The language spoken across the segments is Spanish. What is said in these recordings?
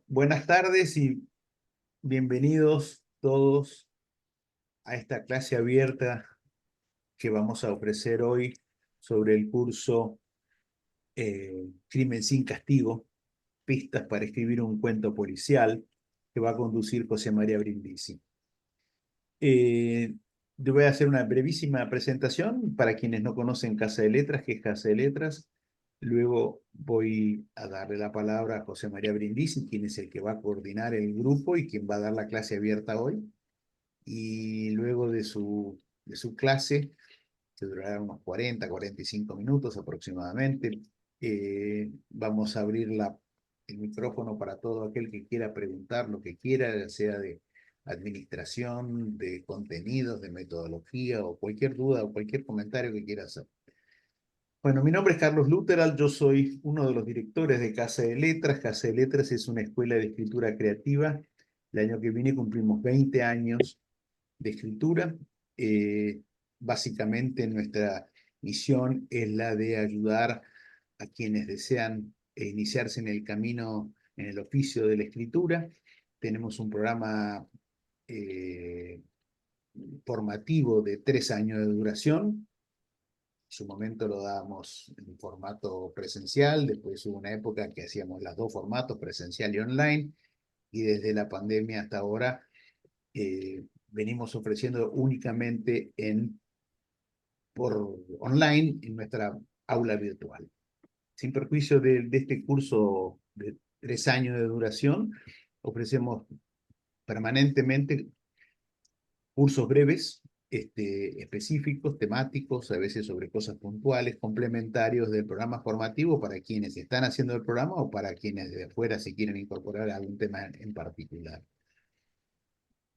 Buenas tardes y bienvenidos todos a esta clase abierta que vamos a ofrecer hoy sobre el curso Crimen sin Castigo, pistas para escribir un cuento policial, que va a conducir José María Brindisi. Yo voy a hacer una brevísima presentación para quienes no conocen Casa de Letras, que es Casa de Letras. Luego voy a darle la palabra a José María Brindisi, quien es el que va a coordinar el grupo y quien va a dar la clase abierta hoy. Y luego de su clase, que durará unos 45 minutos aproximadamente, vamos a abrir el micrófono para todo aquel que quiera preguntar lo que quiera, ya sea de administración, de contenidos, de metodología o cualquier duda o cualquier comentario que quiera hacer. Bueno, mi nombre es Carlos Luteral, yo soy uno de los directores de Casa de Letras. Casa de Letras es una escuela de escritura creativa. El año que viene cumplimos 20 años de escritura. Eh, Básicamente nuestra misión es la de ayudar a quienes desean iniciarse en el camino, en el oficio de la escritura. Tenemos un programa eh, formativo de 3 años de duración. En su momento lo dábamos en formato presencial, después hubo una época que hacíamos los dos formatos, presencial y online, y desde la pandemia hasta ahora venimos ofreciendo únicamente por online en nuestra aula virtual. Sin perjuicio de este curso de 3 años de duración, ofrecemos permanentemente cursos breves, específicos, temáticos, a veces sobre cosas puntuales, complementarios del programa formativo para quienes están haciendo el programa o para quienes de afuera se quieren incorporar a algún tema en particular.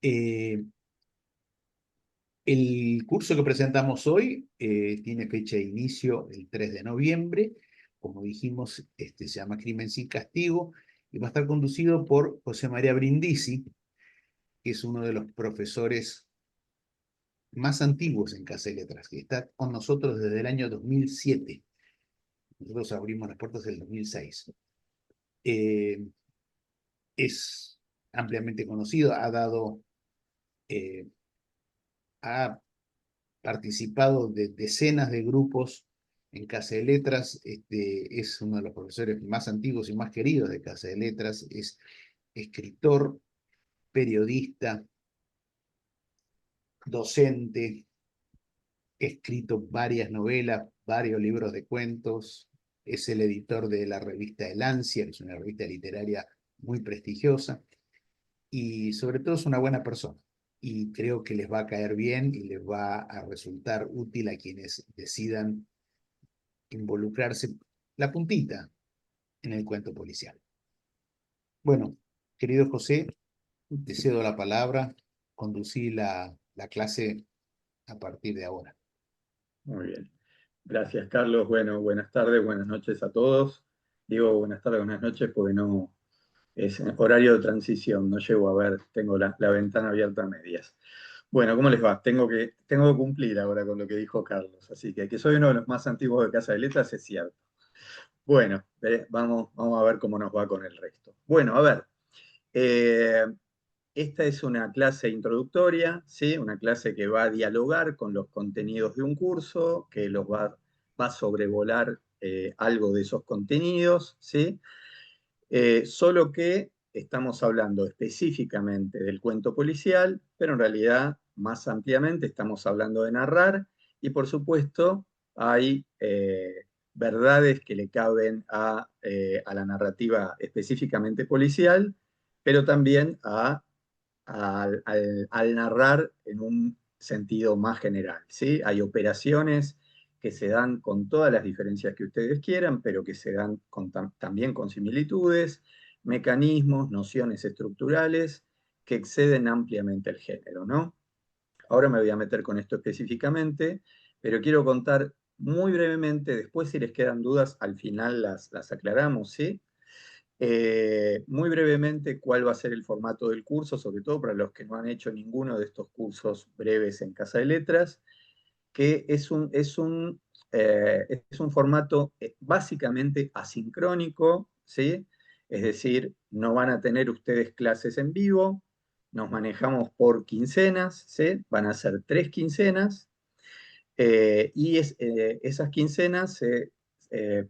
Eh, el curso que presentamos hoy tiene fecha de inicio el 3 de noviembre. Como dijimos, se llama Crimen sin Castigo y va a estar conducido por José María Brindisi, que es uno de los profesores más antiguos en Casa de Letras, que está con nosotros desde el año 2007. Nosotros abrimos las puertas en el 2006. Eh, es ampliamente conocido, ha participado de decenas de grupos en Casa de Letras. Es uno de los profesores más antiguos y más queridos de Casa de Letras. Es escritor, periodista, docente, ha escrito varias novelas, varios libros de cuentos. Es el editor de la revista El Ansia, que es una revista literaria muy prestigiosa. Y sobre todo es una buena persona. Y creo que les va a caer bien y les va a resultar útil a quienes decidan involucrarse la puntita en el cuento policial. Bueno, querido José, te cedo la palabra, conducí la clase a partir de ahora. Muy bien. Gracias, Carlos. Bueno, buenas tardes, buenas noches a todos. Digo buenas tardes, buenas noches porque no es horario de transición, no llego a ver, tengo la ventana abierta a medias. Bueno, ¿cómo les va? Tengo que cumplir ahora con lo que dijo Carlos, así que soy uno de los más antiguos de Casa de Letras, es cierto. Bueno, vamos a ver cómo nos va con el resto. Bueno, a ver, eh, esta es una clase introductoria, ¿sí? Una clase que va a dialogar con los contenidos de un curso, que va a sobrevolar algo de esos contenidos, ¿sí? Solo que estamos hablando específicamente del cuento policial, pero en realidad más ampliamente estamos hablando de narrar y por supuesto hay verdades que le caben a la narrativa específicamente policial, pero también al narrar en un sentido más general, ¿sí? Hay operaciones que se dan con todas las diferencias que ustedes quieran, pero que se dan también con similitudes, mecanismos, nociones estructurales que exceden ampliamente el género, ¿no? Ahora me voy a meter con esto específicamente, pero quiero contar muy brevemente, después si les quedan dudas, al final las aclaramos, ¿sí? Muy brevemente, ¿cuál va a ser el formato del curso? Sobre todo para los que no han hecho ninguno de estos cursos breves en Casa de Letras, que es un formato básicamente asincrónico, ¿sí? Es decir, no van a tener ustedes clases en vivo, nos manejamos por quincenas, ¿sí? Van a ser 3 quincenas, esas quincenas, eh,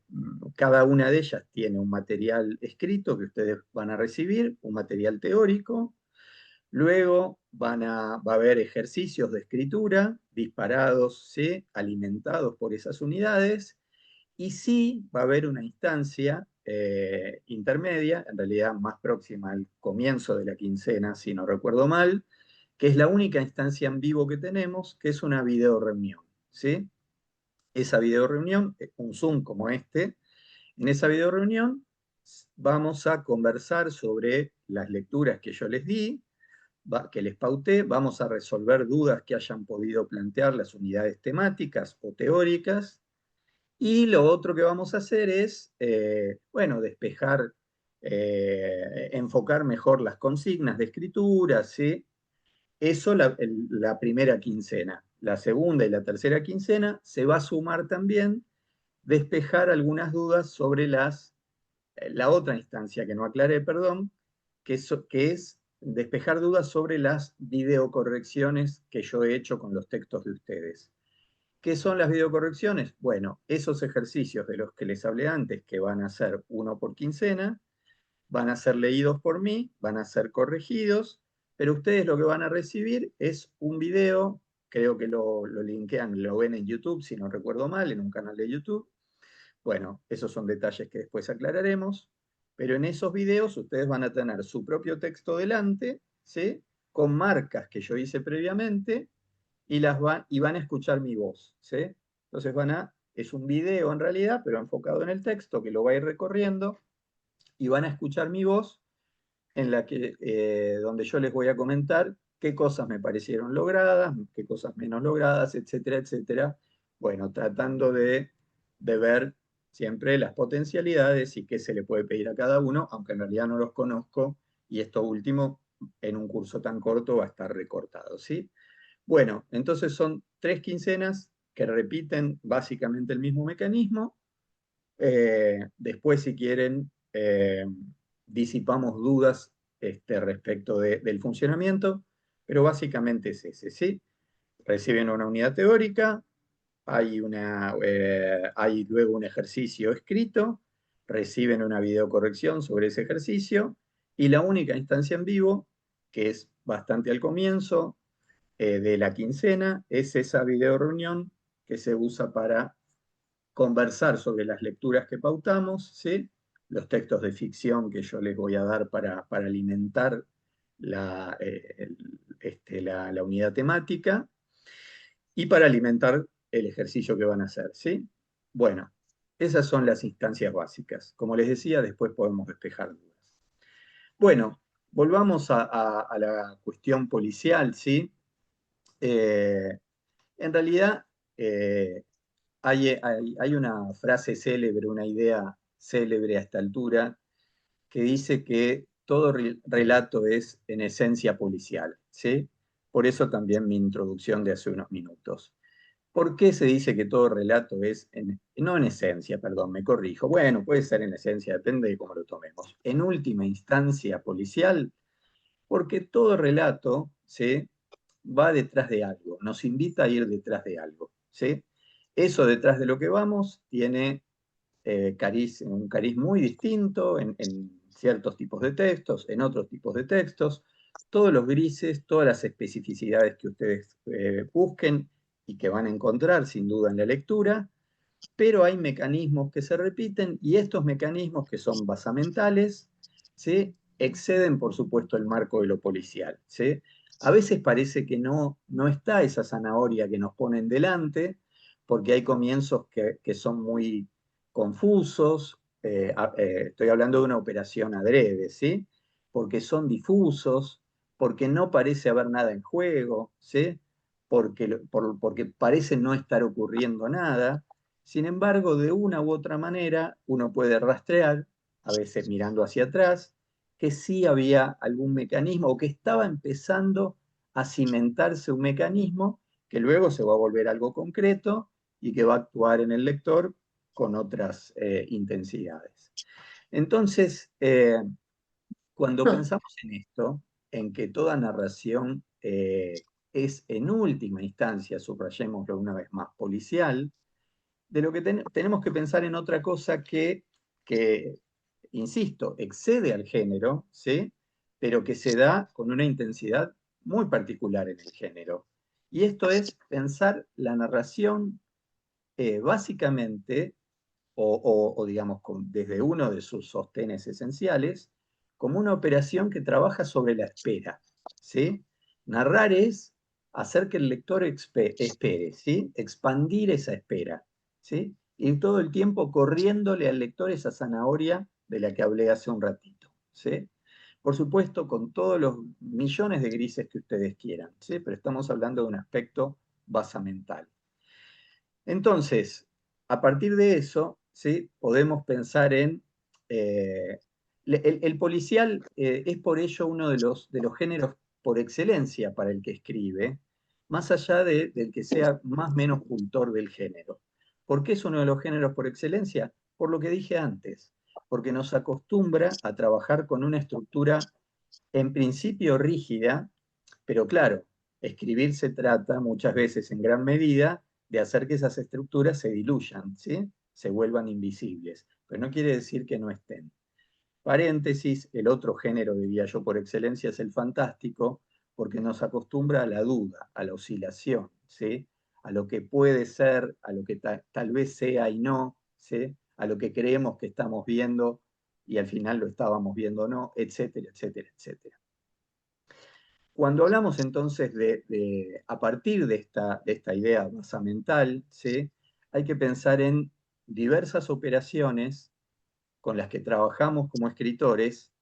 cada una de ellas tiene un material escrito que ustedes van a recibir, un material teórico. Luego va a haber ejercicios de escritura disparados, ¿sí? Alimentados por esas unidades. Y sí va a haber una instancia intermedia, en realidad más próxima al comienzo de la quincena, si no recuerdo mal, que es la única instancia en vivo que tenemos, que es una videoreunión, ¿sí? Esa videoreunión, un Zoom como este, en esa videoreunión vamos a conversar sobre las lecturas que yo les di, que les pauté, vamos a resolver dudas que hayan podido plantear las unidades temáticas o teóricas, y lo otro que vamos a hacer es, bueno, despejar, enfocar mejor las consignas de escritura, ¿sí? Eso la primera quincena. La segunda y la tercera quincena se va a sumar también despejar algunas dudas sobre la otra instancia que no aclaré, perdón, que es despejar dudas sobre las videocorrecciones que yo he hecho con los textos de ustedes. ¿Qué son las videocorrecciones? Bueno, esos ejercicios de los que les hablé antes, que van a ser uno por quincena, van a ser leídos por mí, van a ser corregidos, pero ustedes lo que van a recibir es un video, creo que lo linkean, lo ven en YouTube, si no recuerdo mal, en un canal de YouTube. Bueno, esos son detalles que después aclararemos, pero en esos videos ustedes van a tener su propio texto delante, ¿sí? Con marcas que yo hice previamente, y van a escuchar mi voz, ¿sí? Entonces es un video en realidad, pero enfocado en el texto, que lo va a ir recorriendo, y van a escuchar mi voz donde yo les voy a comentar qué cosas me parecieron logradas, qué cosas menos logradas, etcétera, etcétera. Bueno, tratando de ver siempre las potencialidades y qué se le puede pedir a cada uno, aunque en realidad no los conozco, y esto último, en un curso tan corto, va a estar recortado, ¿sí? Bueno, entonces son 3 quincenas que repiten básicamente el mismo mecanismo. Después, si quieren, disipamos dudas respecto del funcionamiento, pero básicamente es ese, ¿sí? Reciben una unidad teórica, hay luego un ejercicio escrito, reciben una videocorrección sobre ese ejercicio, y la única instancia en vivo, que es bastante al comienzo de la quincena, es esa videoreunión que se usa para conversar sobre las lecturas que pautamos, ¿sí? Los textos de ficción que yo les voy a dar para alimentar la unidad temática, y para alimentar el ejercicio que van a hacer, ¿sí? Bueno, esas son las instancias básicas. Como les decía, después podemos despejar dudas. Bueno, volvamos a la cuestión policial, ¿sí? Eh, en realidad, eh, hay una frase célebre, una idea célebre a esta altura, que dice que todo relato es en esencia policial, ¿sí? Por eso también mi introducción de hace unos minutos. ¿Por qué se dice que todo relato es, no en esencia, perdón, me corrijo? Bueno, puede ser en esencia, depende de cómo lo tomemos. En última instancia policial, porque todo relato, ¿sí? Va detrás de algo, nos invita a ir detrás de algo, ¿sí? Eso detrás de lo que vamos tiene un cariz muy distinto en ciertos tipos de textos, en otros tipos de textos. Todos los grises, todas las especificidades que ustedes busquen y que van a encontrar sin duda en la lectura, pero hay mecanismos que se repiten, y estos mecanismos, que son basamentales, ¿sí? Exceden por supuesto el marco de lo policial, ¿sí? A veces parece que no está esa zanahoria que nos ponen delante, porque hay comienzos que son muy confusos. Estoy hablando de una operación adrede, ¿sí? Porque son difusos, porque no parece haber nada en juego, ¿sí? Porque parece no estar ocurriendo nada. Sin embargo, de una u otra manera, uno puede rastrear, a veces mirando hacia atrás, que sí había algún mecanismo, o que estaba empezando a cimentarse un mecanismo que luego se va a volver algo concreto y que va a actuar en el lector con otras intensidades. Entonces, cuando pensamos en esto, en que toda narración es en última instancia, subrayémoslo una vez más, policial, de lo que tenemos que pensar en otra cosa que, insisto, excede al género, ¿sí? Pero que se da con una intensidad muy particular en el género. Y esto es pensar la narración básicamente, o digamos desde uno de sus sostenes esenciales, como una operación que trabaja sobre la espera, ¿sí? Narrar es hacer que el lector espere, ¿sí? Expandir esa espera, ¿sí? Y todo el tiempo corriéndole al lector esa zanahoria de la que hablé hace un ratito, ¿sí? Por supuesto, con todos los millones de grises que ustedes quieran, ¿sí? Pero estamos hablando de un aspecto basamental. Entonces, a partir de eso, ¿sí? Podemos pensar en... eh, el policial es por ello uno de los géneros por excelencia para el que escribe, más allá del que sea más o menos cultor del género. ¿Por qué es uno de los géneros por excelencia? Por lo que dije antes, porque nos acostumbra a trabajar con una estructura en principio rígida, pero claro, escribir se trata muchas veces en gran medida de hacer que esas estructuras se diluyan, ¿sí? Se vuelvan invisibles, pero no quiere decir que no estén. Paréntesis, el otro género, diría yo, por excelencia es el fantástico, porque nos acostumbra a la duda, a la oscilación, ¿sí? A lo que puede ser, a lo que tal vez sea y no, ¿sí? A lo que creemos que estamos viendo y al final lo estábamos viendo o no, etcétera, etcétera, etcétera. Cuando hablamos entonces a partir de esta idea basamental, ¿sí? Hay que pensar en diversas operaciones con las que trabajamos como escritores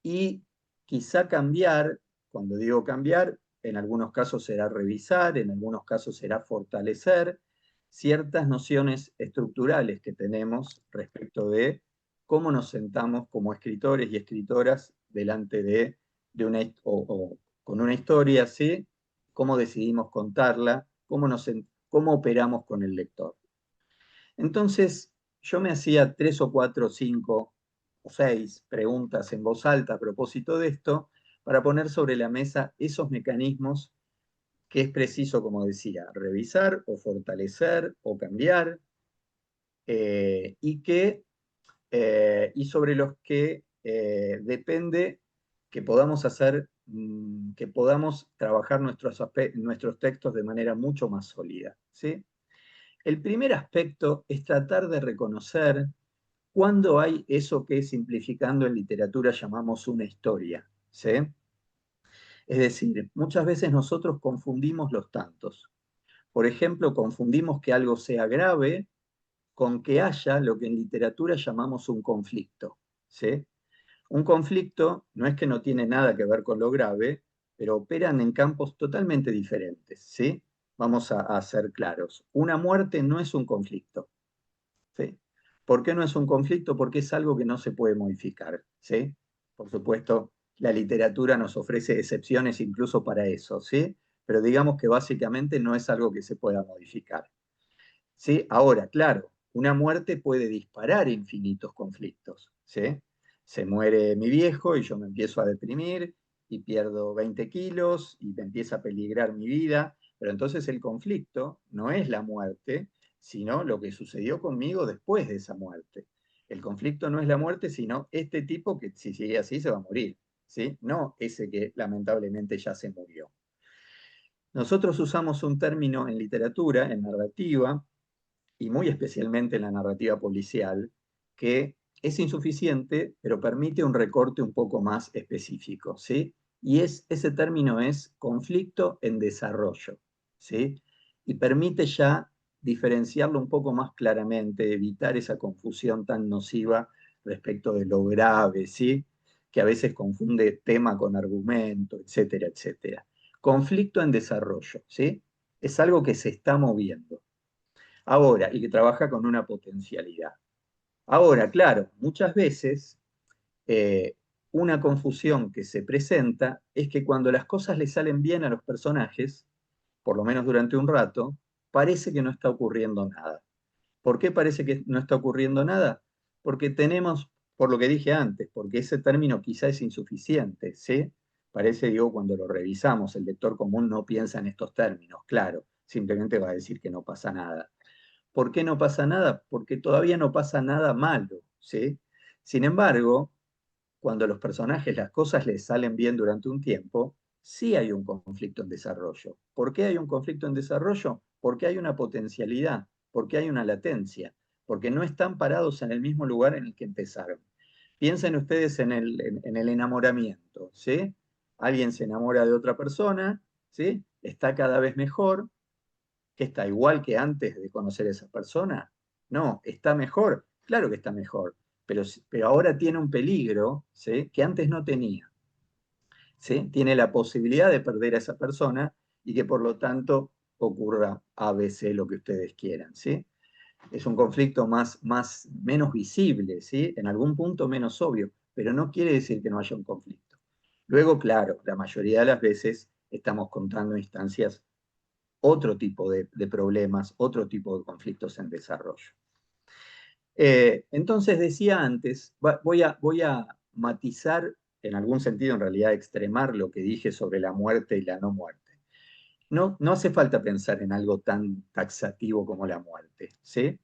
y quizá cambiar, cuando digo cambiar, en algunos casos será revisar, en algunos casos será fortalecer ciertas nociones estructurales que tenemos respecto de cómo nos sentamos como escritores y escritoras delante de una, o con una historia, ¿sí? Cómo decidimos contarla, cómo operamos con el lector. Entonces, yo me hacía 3 o 4, 5 o 6 preguntas en voz alta a propósito de esto, para poner sobre la mesa esos mecanismos que es preciso, como decía, revisar o fortalecer o cambiar, y sobre los que depende que podamos que podamos trabajar nuestros textos de manera mucho más sólida, ¿sí? El primer aspecto es tratar de reconocer cuándo hay eso que, simplificando en literatura, llamamos una historia, ¿sí? Es decir, muchas veces nosotros confundimos los tantos. Por ejemplo, confundimos que algo sea grave con que haya lo que en literatura llamamos un conflicto, ¿sí? Un conflicto no es que no tiene nada que ver con lo grave, pero operan en campos totalmente diferentes, ¿sí? Vamos a ser claros. Una muerte no es un conflicto, ¿sí? ¿Por qué no es un conflicto? Porque es algo que no se puede modificar, ¿sí? Por supuesto, la literatura nos ofrece excepciones incluso para eso, ¿sí? Pero digamos que básicamente no es algo que se pueda modificar, ¿sí? Ahora, claro, una muerte puede disparar infinitos conflictos, ¿sí? Se muere mi viejo y yo me empiezo a deprimir y pierdo 20 kilos y me empieza a peligrar mi vida, pero entonces el conflicto no es la muerte, sino lo que sucedió conmigo después de esa muerte. El conflicto no es la muerte, sino este tipo que si sigue así se va a morir, ¿sí? No ese que lamentablemente ya se murió. Nosotros usamos un término en literatura, en narrativa, y muy especialmente en la narrativa policial, que es insuficiente, pero permite un recorte un poco más específico, ¿sí? Y ese término es conflicto en desarrollo, ¿sí? Y permite ya diferenciarlo un poco más claramente, evitar esa confusión tan nociva respecto de lo grave, ¿sí? Que a veces confunde tema con argumento, etcétera, etcétera. Conflicto en desarrollo, ¿sí? Es algo que se está moviendo. Ahora, y que trabaja con una potencialidad. Ahora, claro, muchas veces eh, una confusión que se presenta es que cuando las cosas le salen bien a los personajes, por lo menos durante un rato, parece que no está ocurriendo nada. ¿Por qué parece que no está ocurriendo nada? Porque tenemos por lo que dije antes, porque ese término quizá es insuficiente, ¿sí? Parece, digo, cuando lo revisamos, el lector común no piensa en estos términos, claro, simplemente va a decir que no pasa nada. ¿Por qué no pasa nada? Porque todavía no pasa nada malo, ¿sí? Sin embargo, cuando a los personajes las cosas les salen bien durante un tiempo, sí hay un conflicto en desarrollo. ¿Por qué hay un conflicto en desarrollo? Porque hay una potencialidad, porque hay una latencia, porque no están parados en el mismo lugar en el que empezaron. Piensen ustedes en el enamoramiento, ¿sí? Alguien se enamora de otra persona, ¿sí? Está cada vez mejor, que está igual que antes de conocer a esa persona. No, está mejor, claro que está mejor, pero ahora tiene un peligro, ¿sí? Que antes no tenía. ¿Sí? Tiene la posibilidad de perder a esa persona y que por lo tanto ocurra ABC, lo que ustedes quieran. ¿Sí? Es un conflicto menos visible, ¿sí? En algún punto menos obvio, pero no quiere decir que no haya un conflicto. Luego, claro, la mayoría de las veces estamos contando instancias, otro tipo de problemas, otro tipo de conflictos en desarrollo. Entonces decía antes, voy a matizar, en algún sentido, en realidad extremar lo que dije sobre la muerte y la no muerte. No hace falta pensar en algo tan taxativo como la muerte, ¿sí?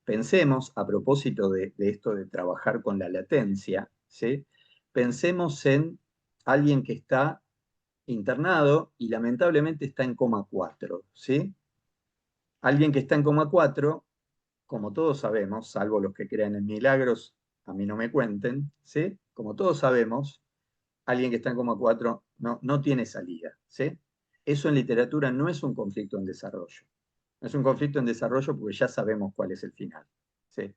Pensemos, a propósito de esto de trabajar con la latencia, ¿sí? Pensemos en alguien que está internado y lamentablemente está en coma 4, ¿sí? Alguien que está en coma 4, como todos sabemos, salvo los que crean en milagros, a mí no me cuenten, ¿sí? Como todos sabemos, alguien que está en coma 4 no tiene salida, ¿sí? Eso en literatura no es un conflicto en desarrollo. No es un conflicto en desarrollo porque ya sabemos cuál es el final, ¿sí?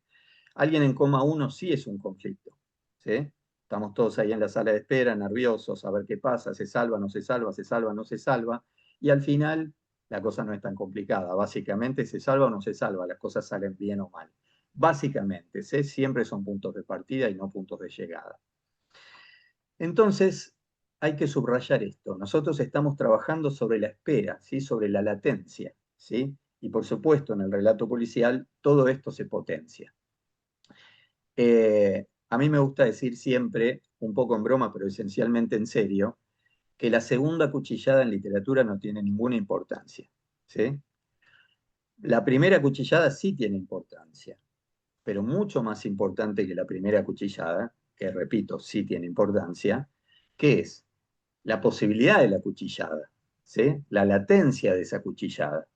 Alguien en coma 1 sí es un conflicto, ¿sí? Estamos todos ahí en la sala de espera, nerviosos, a ver qué pasa, se salva, no se salva, se salva, no se salva, y al final la cosa no es tan complicada. Básicamente, se salva o no se salva, las cosas salen bien o mal. Básicamente, ¿sí? Siempre son puntos de partida y no puntos de llegada. Entonces, hay que subrayar esto. Nosotros estamos trabajando sobre la espera, ¿sí? Sobre la latencia, ¿sí? Y por supuesto, en el relato policial, todo esto se potencia. A mí me gusta decir siempre, un poco en broma, pero esencialmente en serio, que la segunda cuchillada en literatura no tiene ninguna importancia, ¿sí? La primera cuchillada sí tiene importancia, pero mucho más importante que la primera cuchillada, que repito, sí tiene importancia, que es la posibilidad de la cuchillada, ¿sí? La latencia de esa cuchillada.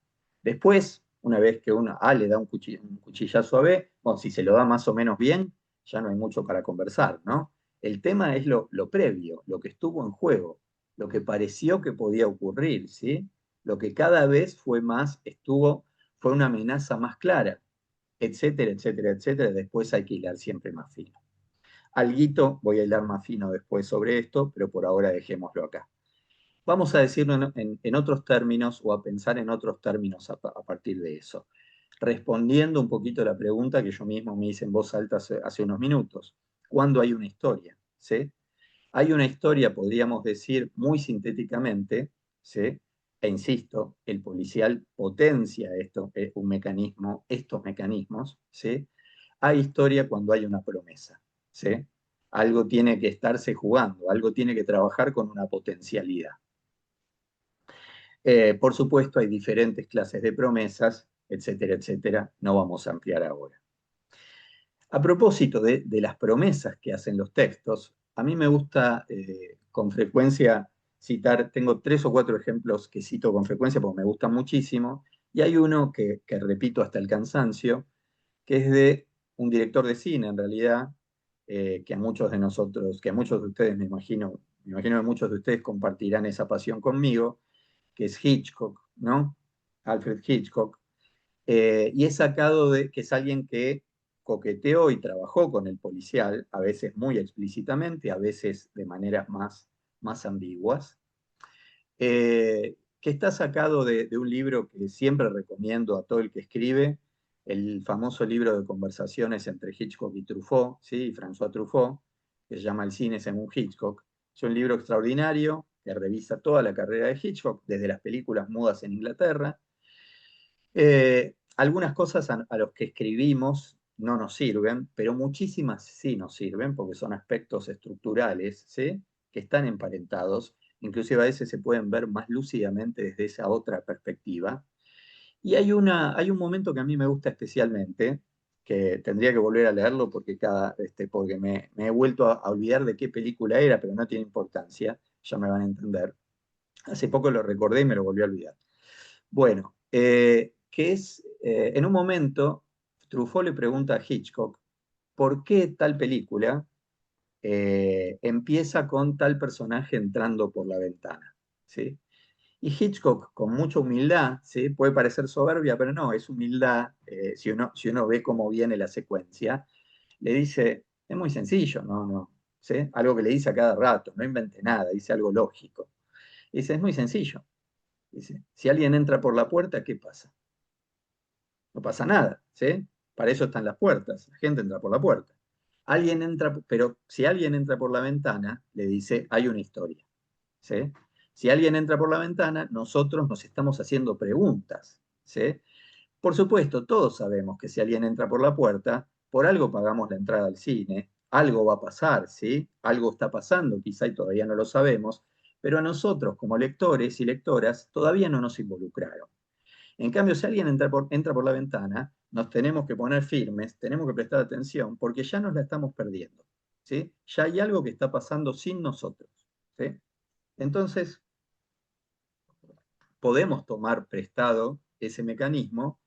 Después, una vez que uno A le da un cuchillazo a B, bueno, si se lo da más o menos bien, ya no hay mucho para conversar, ¿no? El tema es lo previo, lo que estuvo en juego, lo que pareció que podía ocurrir, ¿sí? Lo que cada vez fue una amenaza más clara, etcétera, etcétera, etcétera. Después hay que hilar siempre más fino. Alguito voy a hilar más fino después sobre esto, pero por ahora dejémoslo acá. Vamos a decirlo en otros términos o a pensar en otros términos a partir de eso. Respondiendo un poquito a la pregunta que yo mismo me hice en voz alta hace unos minutos. ¿Cuándo hay una historia? ¿Sí? Hay una historia, podríamos decir muy sintéticamente, ¿sí? E insisto, el policial potencia esto, un mecanismo, estos mecanismos, ¿sí? Hay historia cuando hay una promesa, ¿sí? Algo tiene que estarse jugando, algo tiene que trabajar con una potencialidad. Por supuesto, hay diferentes clases de promesas, etcétera, etcétera. No vamos a ampliar ahora. A propósito de las promesas que hacen los textos, a mí me gusta con frecuencia citar, tengo 3 o 4 ejemplos que cito con frecuencia porque me gustan muchísimo, y hay uno que repito hasta el cansancio, que es de un director de cine, en realidad, que a muchos de nosotros, que a muchos de ustedes me imagino que muchos de ustedes compartirán esa pasión conmigo, que es Hitchcock, ¿no? Alfred Hitchcock. Y es sacado de que es alguien que coqueteó y trabajó con el policial, a veces muy explícitamente, a veces de maneras más ambiguas, que está sacado de un libro que siempre recomiendo a todo el que escribe, el famoso libro de conversaciones entre Hitchcock y Truffaut, ¿sí? François Truffaut, que se llama El cine según Hitchcock. Es un libro extraordinario que revisa toda la carrera de Hitchcock, desde las películas mudas en Inglaterra. Algunas cosas a los que escribimos no nos sirven, pero muchísimas sí nos sirven porque son aspectos estructurales, ¿sí? Que están emparentados, inclusive a veces se pueden ver más lúcidamente desde esa otra perspectiva. Y hay un momento que a mí me gusta especialmente, que tendría que volver a leerlo porque, porque me he vuelto a olvidar de qué película era, pero no tiene importancia, ya me van a entender. Hace poco lo recordé y me lo volví a olvidar. Bueno, que es, en un momento, Truffaut le pregunta a Hitchcock, ¿por qué tal película empieza con tal personaje entrando por la ventana? ¿Sí? Y Hitchcock, con mucha humildad, ¿sí? Puede parecer soberbia, pero no, es humildad, si uno ve cómo viene la secuencia, le dice, es muy sencillo, no, ¿sí? Algo que le dice a cada rato, no invente nada, dice algo lógico. Dice, es muy sencillo. Dice, si alguien entra por la puerta, ¿qué pasa? No pasa nada, ¿sí? Para eso están las puertas, la gente entra por la puerta. Alguien entra, pero si alguien entra por la ventana, le dice, hay una historia, ¿sí? Si alguien entra por la ventana, nosotros nos estamos haciendo preguntas, ¿sí? Por supuesto, todos sabemos que si alguien entra por la puerta, por algo pagamos la entrada al cine, algo va a pasar, ¿sí? Algo está pasando, quizá y todavía no lo sabemos, pero a nosotros como lectores y lectoras todavía no nos involucraron. En cambio, si alguien entra por la ventana, nos tenemos que poner firmes, tenemos que prestar atención, porque ya nos la estamos perdiendo, ¿sí? Ya hay algo que está pasando sin nosotros, ¿sí? Entonces, podemos tomar prestado ese mecanismo,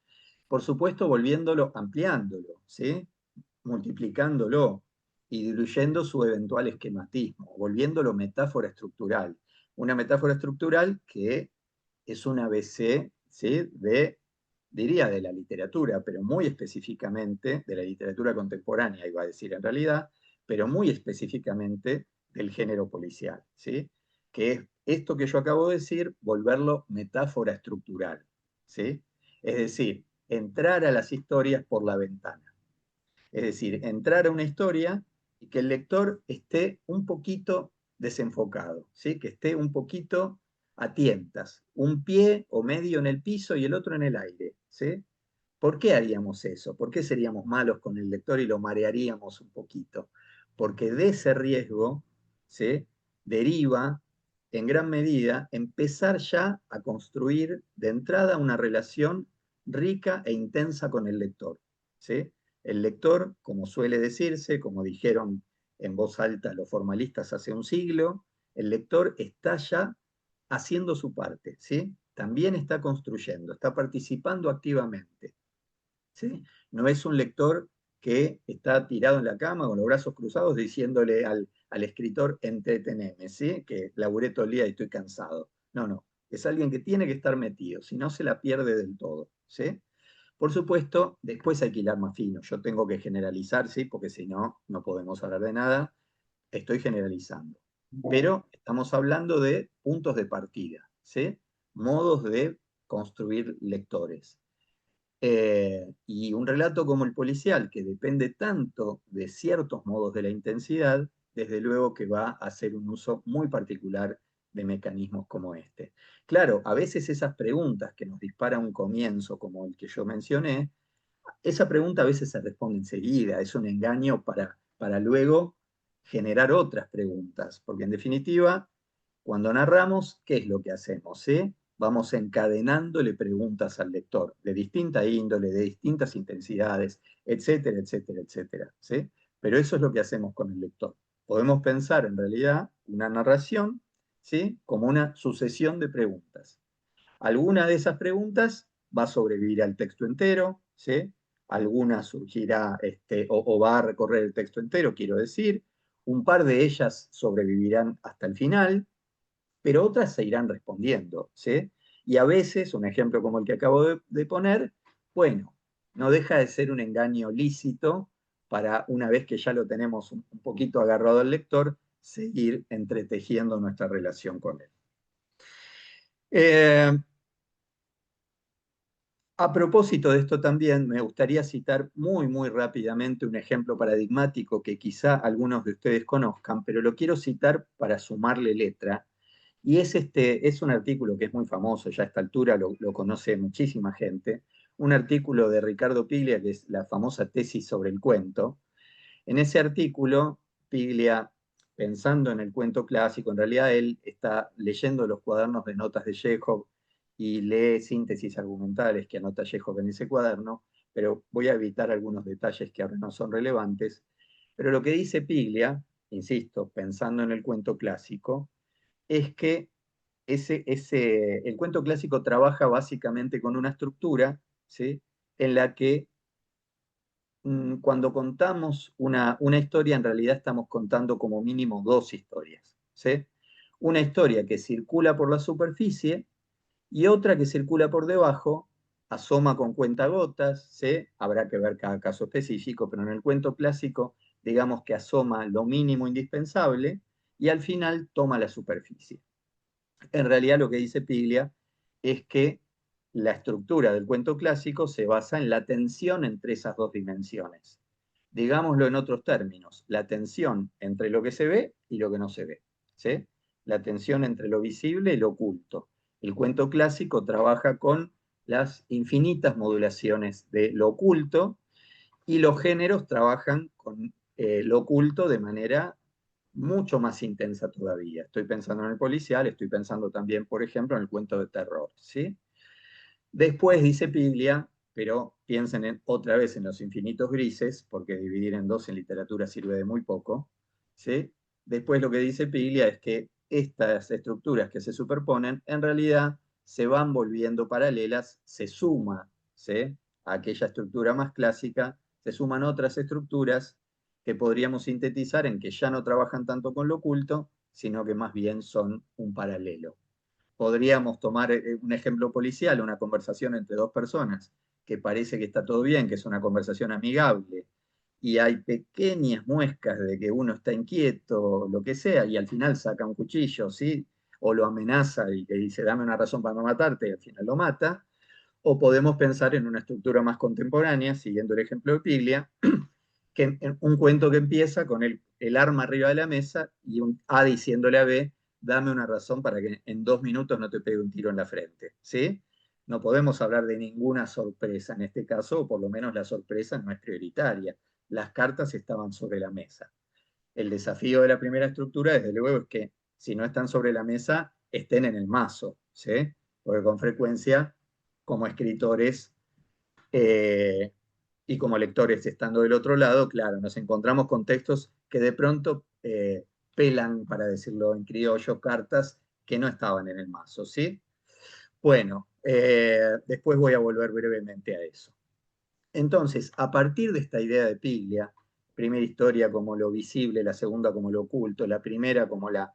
por supuesto, volviéndolo, ampliándolo, ¿sí? Multiplicándolo y diluyendo su eventual esquematismo, volviéndolo metáfora estructural. Una metáfora estructural que es un ABC, ¿sí? Diría de la literatura, pero muy específicamente de la literatura contemporánea, iba a decir en realidad, pero muy específicamente del género policial, ¿sí? Que es esto que yo acabo de decir, volverlo metáfora estructural, ¿sí? Es decir, entrar a las historias por la ventana. Es decir, entrar a una historia y que el lector esté un poquito desenfocado, ¿sí? Que esté un poquito a tientas, un pie o medio en el piso y el otro en el aire, ¿sí? ¿Por qué haríamos eso? ¿Por qué seríamos malos con el lector y lo marearíamos un poquito? Porque de ese riesgo se deriva en gran medida empezar ya a construir de entrada una relación rica e intensa con el lector, ¿sí? El lector, como suele decirse, como dijeron en voz alta los formalistas hace un siglo, el lector está ya haciendo su parte, ¿sí? También está construyendo, está participando activamente, ¿sí? No es un lector que está tirado en la cama con los brazos cruzados diciéndole al escritor, entreteneme, ¿sí? Que laburé todo el día y estoy cansado. No, no, es alguien que tiene que estar metido, si no se la pierde del todo, ¿sí? Por supuesto, después hay que hilar más fino. Yo tengo que generalizar, ¿sí? Porque si no, no podemos hablar de nada. Estoy generalizando. Pero estamos hablando de puntos de partida, ¿sí? Modos de construir lectores. Y un relato como el policial, que depende tanto de ciertos modos de la intensidad, desde luego que va a hacer un uso muy particular de mecanismos como este. Claro, a veces esas preguntas que nos dispara un comienzo, como el que yo mencioné, esa pregunta a veces se responde enseguida, es un engaño para luego generar otras preguntas, porque en definitiva, cuando narramos, ¿qué es lo que hacemos? Vamos encadenándole preguntas al lector, de distinta índole, de distintas intensidades, etcétera, etcétera, etcétera. ¿Sí? Pero eso es lo que hacemos con el lector. Podemos pensar en realidad una narración, ¿sí? Como una sucesión de preguntas. Alguna de esas preguntas va a sobrevivir al texto entero, ¿sí? Alguna surgirá o va a recorrer el texto entero, quiero decir. Un par de ellas sobrevivirán hasta el final, pero otras se irán respondiendo, ¿sí? Y a veces, un ejemplo como el que acabo de poner, bueno, no deja de ser un engaño lícito para, una vez que ya lo tenemos un poquito agarrado al lector, seguir entretejiendo nuestra relación con él. Eh, A propósito de esto también, me gustaría citar muy rápidamente un ejemplo paradigmático que quizá algunos de ustedes conozcan, pero lo quiero citar para sumarle letra. Y es un artículo que es muy famoso, ya a esta altura lo conoce muchísima gente, un artículo de Ricardo Piglia, que es la famosa tesis sobre el cuento. En ese artículo, Piglia, pensando en el cuento clásico, en realidad él está leyendo los cuadernos de notas de Chekhov y lee síntesis argumentales que anota Chekhov en ese cuaderno, pero voy a evitar algunos detalles que ahora no son relevantes. Pero lo que dice Piglia, insisto, pensando en el cuento clásico, es que el cuento clásico trabaja básicamente con una estructura, ¿sí?, en la que cuando contamos una historia, en realidad estamos contando como mínimo dos historias, ¿sí? Una historia que circula por la superficie y otra que circula por debajo, asoma con cuentagotas, ¿sí? Habrá que ver cada caso específico, pero en el cuento clásico, digamos que asoma lo mínimo indispensable y al final toma la superficie. En realidad lo que dice Piglia es que la estructura del cuento clásico se basa en la tensión entre esas dos dimensiones. Digámoslo en otros términos, la tensión entre lo que se ve y lo que no se ve, ¿sí? La tensión entre lo visible y lo oculto. El cuento clásico trabaja con las infinitas modulaciones de lo oculto y los géneros trabajan con lo oculto de manera mucho más intensa todavía. Estoy pensando en el policial, estoy pensando también, por ejemplo, en el cuento de terror, ¿sí? Después dice Piglia, pero piensen otra vez en los infinitos grises, porque dividir en dos en literatura sirve de muy poco, ¿sí? Después lo que dice Piglia es que estas estructuras que se superponen en realidad se van volviendo paralelas, se suma, ¿sí?, a aquella estructura más clásica, se suman otras estructuras que podríamos sintetizar en que ya no trabajan tanto con lo oculto, sino que más bien son un paralelo. Podríamos tomar un ejemplo policial, una conversación entre dos personas que parece que está todo bien, que es una conversación amigable, y hay pequeñas muescas de que uno está inquieto, lo que sea, y al final saca un cuchillo, ¿sí? O lo amenaza y le dice, dame una razón para no matarte, y al final lo mata. O podemos pensar en una estructura más contemporánea, siguiendo el ejemplo de Piglia, que un cuento que empieza con el arma arriba de la mesa y un A diciéndole a B, dame una razón para que en 2 minutos no te pegue un tiro en la frente, ¿sí? No podemos hablar de ninguna sorpresa en este caso, o por lo menos la sorpresa no es prioritaria. Las cartas estaban sobre la mesa. El desafío de la primera estructura, desde luego, es que si no están sobre la mesa, estén en el mazo, ¿sí? Porque con frecuencia, como escritores, eh, y como lectores estando del otro lado, claro, nos encontramos con textos que de pronto pelan, para decirlo en criollo, cartas que no estaban en el mazo, ¿sí? Bueno, después voy a volver brevemente a eso. Entonces, a partir de esta idea de Piglia, primera historia como lo visible, la segunda como lo oculto, la primera como la,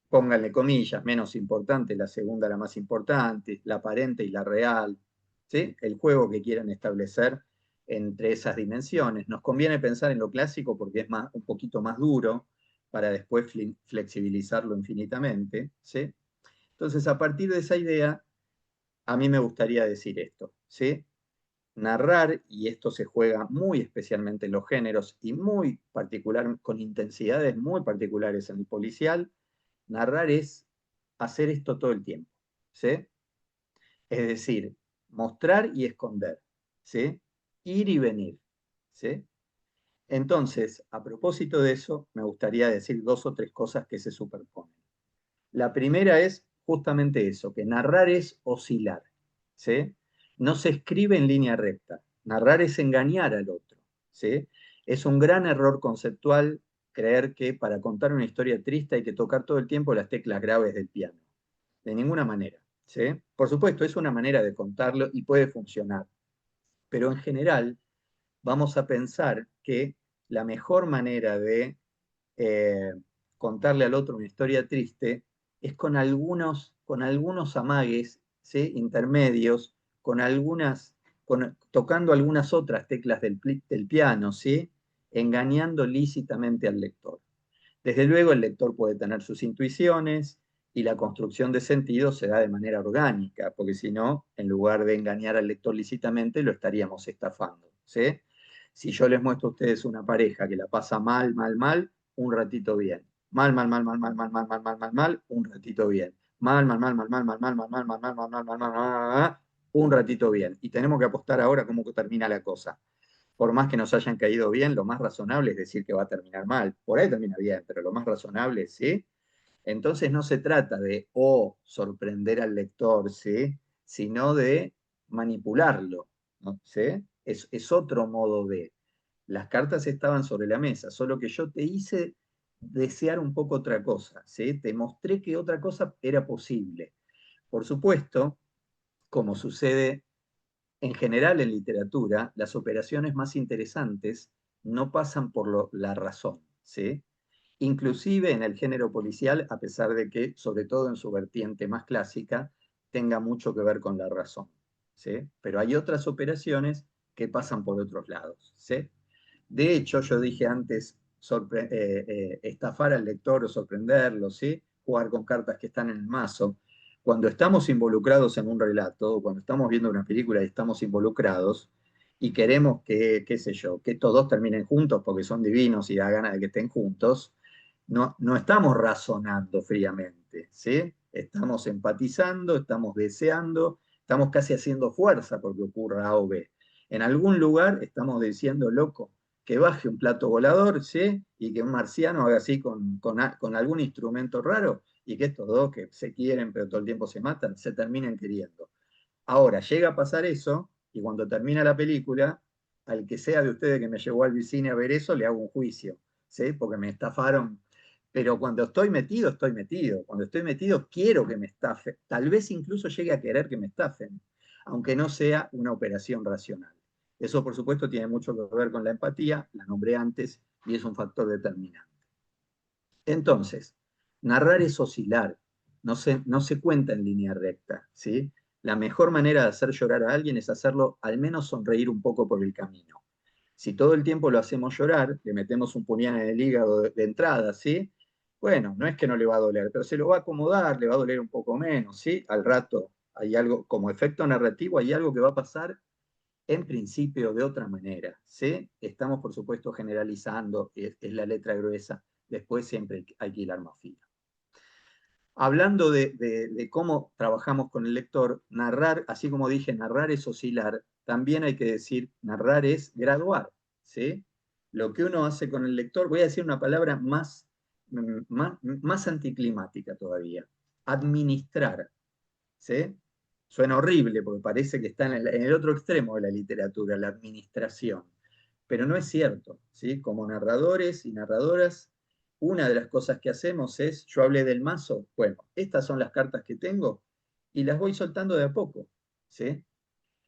pónganle comillas, menos importante, la segunda la más importante, la aparente y la real, ¿sí? El juego que quieran establecer entre esas dimensiones. Nos conviene pensar en lo clásico porque es un poquito más duro para después flexibilizarlo infinitamente, ¿sí? Entonces, a partir de esa idea, a mí me gustaría decir esto, ¿sí? Narrar, y esto se juega muy especialmente en los géneros y muy particular, con intensidades muy particulares en el policial, narrar es hacer esto todo el tiempo, ¿sí? Es decir, mostrar y esconder, ¿sí? Ir y venir, ¿sí? Entonces, a propósito de eso, me gustaría decir dos o tres cosas que se superponen. La primera es justamente eso, que narrar es oscilar, ¿sí? No se escribe en línea recta. Narrar es engañar al otro, ¿sí? Es un gran error conceptual creer que para contar una historia triste hay que tocar todo el tiempo las teclas graves del piano. De ninguna manera, ¿sí? Por supuesto, es una manera de contarlo y puede funcionar, pero en general vamos a pensar que la mejor manera de eh, contarle al otro una historia triste es con algunos amagues, ¿sí?, intermedios, tocando algunas otras teclas del piano, ¿sí?, engañando lícitamente al lector. Desde luego el lector puede tener sus intuiciones y la construcción de sentido se da de manera orgánica, porque si no, en lugar de engañar al lector lícitamente, lo estaríamos estafando, ¿sí? Si yo les muestro a ustedes una pareja que la pasa mal, mal, mal, un ratito bien. Mal, mal, mal, mal, mal, mal, mal, mal, mal, mal, mal, un ratito bien. Mal, mal, mal, mal, mal, mal, mal, mal, mal, mal, mal, mal, mal, mal, mal, mal, un ratito bien. Y tenemos que apostar ahora cómo termina la cosa. Por más que nos hayan caído bien, lo más razonable es decir que va a terminar mal. Por ahí termina bien, pero lo más razonable, ¿sí? Entonces no se trata de sorprender al lector, ¿sí? Sino de manipularlo, ¿no? ¿Sí? Es otro modo de. Las cartas estaban sobre la mesa, solo que yo te hice desear un poco otra cosa, ¿sí? Te mostré que otra cosa era posible. Por supuesto, como sucede en general en literatura, las operaciones más interesantes no pasan por la razón, ¿sí? Inclusive en el género policial, a pesar de que, sobre todo en su vertiente más clásica, tenga mucho que ver con la razón, ¿sí? Pero hay otras operaciones que pasan por otros lados, ¿sí? De hecho, yo dije antes, estafar al lector o sorprenderlo, ¿sí? Jugar con cartas que están en el mazo. Cuando estamos involucrados en un relato, cuando estamos viendo una película y estamos involucrados y queremos que, qué sé yo, que todos terminen juntos porque son divinos y da ganas de que estén juntos, no estamos razonando fríamente, ¿sí? Estamos empatizando, estamos deseando, estamos casi haciendo fuerza porque ocurra A o B. En algún lugar estamos diciendo, loco, que baje un plato volador, ¿sí? Y que un marciano haga así con algún instrumento raro y que estos dos que se quieren pero todo el tiempo se matan, se terminen queriendo. Ahora, llega a pasar eso y cuando termina la película, al que sea de ustedes que me llevó al cine a ver eso, le hago un juicio, ¿sí? Porque me estafaron. Pero cuando estoy metido, estoy metido. Cuando estoy metido, quiero que me estafen. Tal vez incluso llegue a querer que me estafen, aunque no sea una operación racional. Eso, por supuesto, tiene mucho que ver con la empatía, la nombré antes, y es un factor determinante. Entonces, narrar es oscilar, no se cuenta en línea recta, ¿sí? La mejor manera de hacer llorar a alguien es hacerlo al menos sonreír un poco por el camino. Si todo el tiempo lo hacemos llorar, le metemos un puñal en el hígado de entrada, ¿sí? Bueno, no es que no le va a doler, pero se lo va a acomodar, le va a doler un poco menos, ¿sí? Al rato hay algo, como efecto narrativo, hay algo que va a pasar en principio de otra manera, ¿sí? Estamos, por supuesto, generalizando, es la letra gruesa, después siempre hay que hilar más fino. Hablando de cómo trabajamos con el lector, narrar, así como dije, narrar es oscilar, también hay que decir, narrar es graduar, ¿sí? Lo que uno hace con el lector, voy a decir una palabra más anticlimática todavía, administrar, ¿sí? Suena horrible porque parece que está en el otro extremo de la literatura, la administración, pero no es cierto, ¿sí? Como narradores y narradoras, una de las cosas que hacemos es, yo hablé del mazo, bueno, estas son las cartas que tengo y las voy soltando de a poco, ¿sí?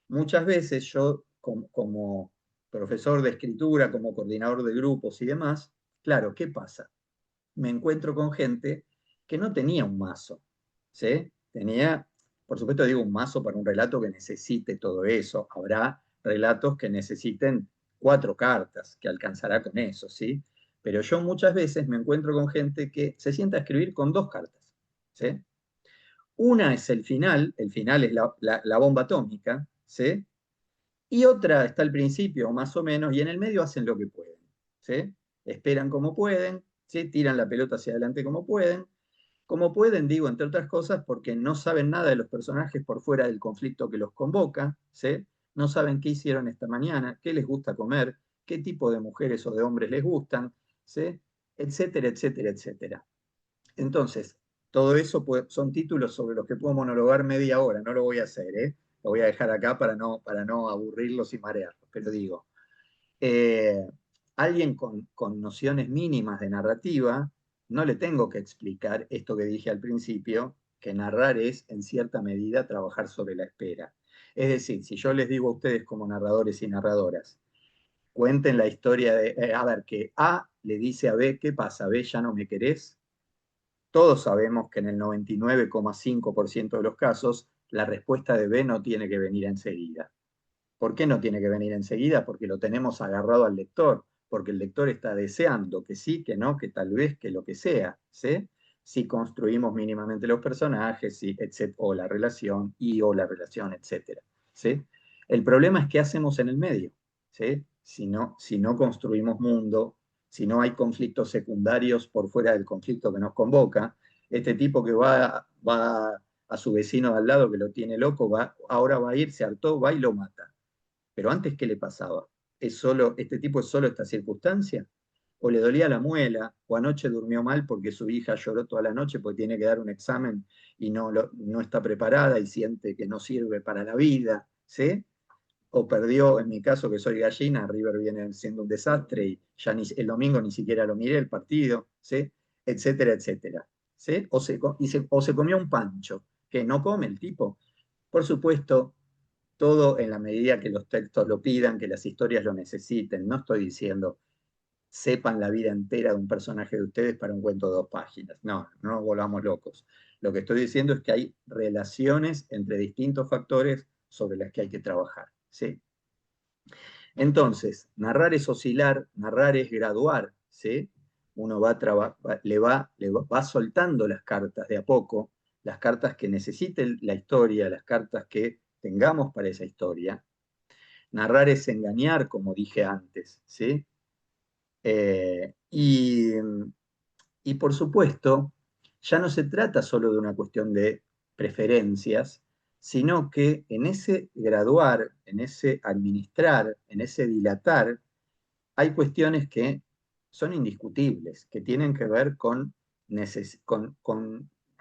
Muchas veces yo, como profesor de escritura, como coordinador de grupos y demás, claro, ¿qué pasa? Me encuentro con gente que no tenía un mazo, ¿sí? Tenía, por supuesto digo un mazo para un relato que necesite todo eso. Habrá relatos que necesiten 4 cartas, que alcanzará con eso, ¿sí? Pero yo muchas veces me encuentro con gente que se sienta a escribir con 2 cartas, ¿sí? Una es el final es la bomba atómica, ¿sí? Y otra está al principio, más o menos, y en el medio hacen lo que pueden, ¿sí? Esperan como pueden, ¿sí? Tiran la pelota hacia adelante como pueden. Como pueden, digo, entre otras cosas, porque no saben nada de los personajes por fuera del conflicto que los convoca, ¿sí? No saben qué hicieron esta mañana, qué les gusta comer, qué tipo de mujeres o de hombres les gustan, ¿sí? Etcétera, etcétera, etcétera. Entonces, todo eso son títulos sobre los que puedo monologar media hora, no lo voy a hacer, ¿eh? Lo voy a dejar acá para no aburrirlos y marearlos, pero digo, eh, alguien con nociones mínimas de narrativa, no le tengo que explicar esto que dije al principio, que narrar es, en cierta medida, trabajar sobre la espera. Es decir, si yo les digo a ustedes como narradores y narradoras, cuenten la historia de, a ver, que A le dice a B, ¿qué pasa? B, ¿ya no me querés? Todos sabemos que en el 99,5% de los casos, la respuesta de B no tiene que venir enseguida. ¿Por qué no tiene que venir enseguida? Porque lo tenemos agarrado al lector, porque el lector está deseando que sí, que no, que tal vez, que lo que sea, ¿sí? Si construimos mínimamente los personajes, ¿sí? O la relación, o la relación, etcétera, ¿sí? El problema es qué hacemos en el medio, ¿sí? Si no construimos mundo, si no hay conflictos secundarios por fuera del conflicto que nos convoca, este tipo que va a su vecino de al lado que lo tiene loco, ahora va a ir, se hartó, va y lo mata. Pero antes, ¿qué le pasaba? ¿Este tipo es solo esta circunstancia? ¿O le dolía la muela? ¿O anoche durmió mal porque su hija lloró toda la noche porque tiene que dar un examen y no está preparada y siente que no sirve para la vida? ¿Sí? O perdió, en mi caso que soy gallina, River viene siendo un desastre y ya el domingo ni siquiera lo miré el partido, ¿sí? Etcétera, etcétera. ¿Sí? O se comió un pancho, que no come el tipo. Por supuesto, todo en la medida que los textos lo pidan, que las historias lo necesiten. No estoy diciendo sepan la vida entera de un personaje de ustedes para un cuento de 2 páginas. No, no nos volvamos locos. Lo que estoy diciendo es que hay relaciones entre distintos factores sobre las que hay que trabajar. ¿Sí? Entonces, narrar es oscilar, narrar es graduar. ¿Sí? Uno va soltando las cartas de a poco, las cartas que necesite la historia, las cartas que tengamos para esa historia. Narrar es engañar, como dije antes, ¿sí? Eh, y, y por supuesto, ya no se trata solo de una cuestión de preferencias, sino que en ese graduar, en ese administrar, en ese dilatar, hay cuestiones que son indiscutibles, que tienen que ver con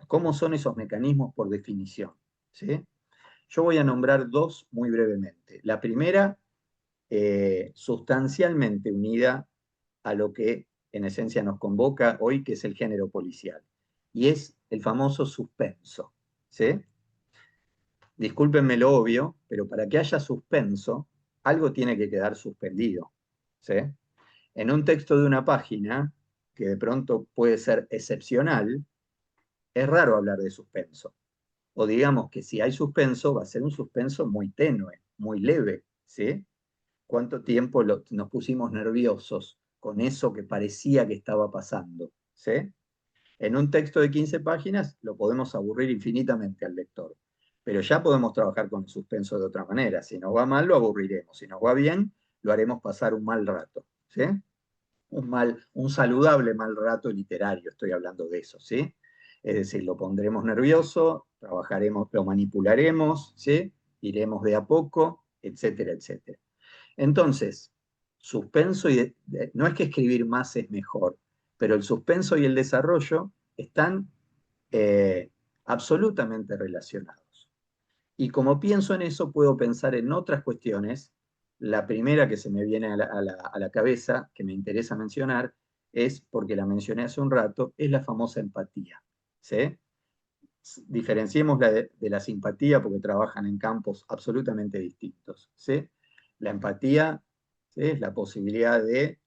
cómo son esos mecanismos por definición. ¿Sí? Yo voy a nombrar 2 muy brevemente. La primera, sustancialmente unida a lo que en esencia nos convoca hoy, que es el género policial, y es el famoso suspenso. ¿Sí? Discúlpenme lo obvio, pero para que haya suspenso, algo tiene que quedar suspendido. ¿Sí? En un texto de una página, que de pronto puede ser excepcional, es raro hablar de suspenso. O digamos que si hay suspenso, va a ser un suspenso muy tenue, muy leve. ¿Sí? ¿Cuánto tiempo nos pusimos nerviosos con eso que parecía que estaba pasando? ¿Sí? En un texto de 15 páginas lo podemos aburrir infinitamente al lector, pero ya podemos trabajar con el suspenso de otra manera. Si nos va mal, lo aburriremos. Si nos va bien, lo haremos pasar un mal rato. ¿Sí? Un saludable mal rato literario, estoy hablando de eso. ¿Sí? Es decir, lo pondremos nervioso, trabajaremos, lo manipularemos, ¿sí? Iremos de a poco, etcétera, etcétera. Entonces, suspenso no es que escribir más es mejor, pero el suspenso y el desarrollo están absolutamente relacionados. Y como pienso en eso, puedo pensar en otras cuestiones. La primera que se me viene a la cabeza, que me interesa mencionar, es, porque la mencioné hace un rato, es la famosa empatía. ¿Sí? Diferenciemos de la simpatía porque trabajan en campos absolutamente distintos. ¿Sí? La empatía, ¿sí?, es la posibilidad de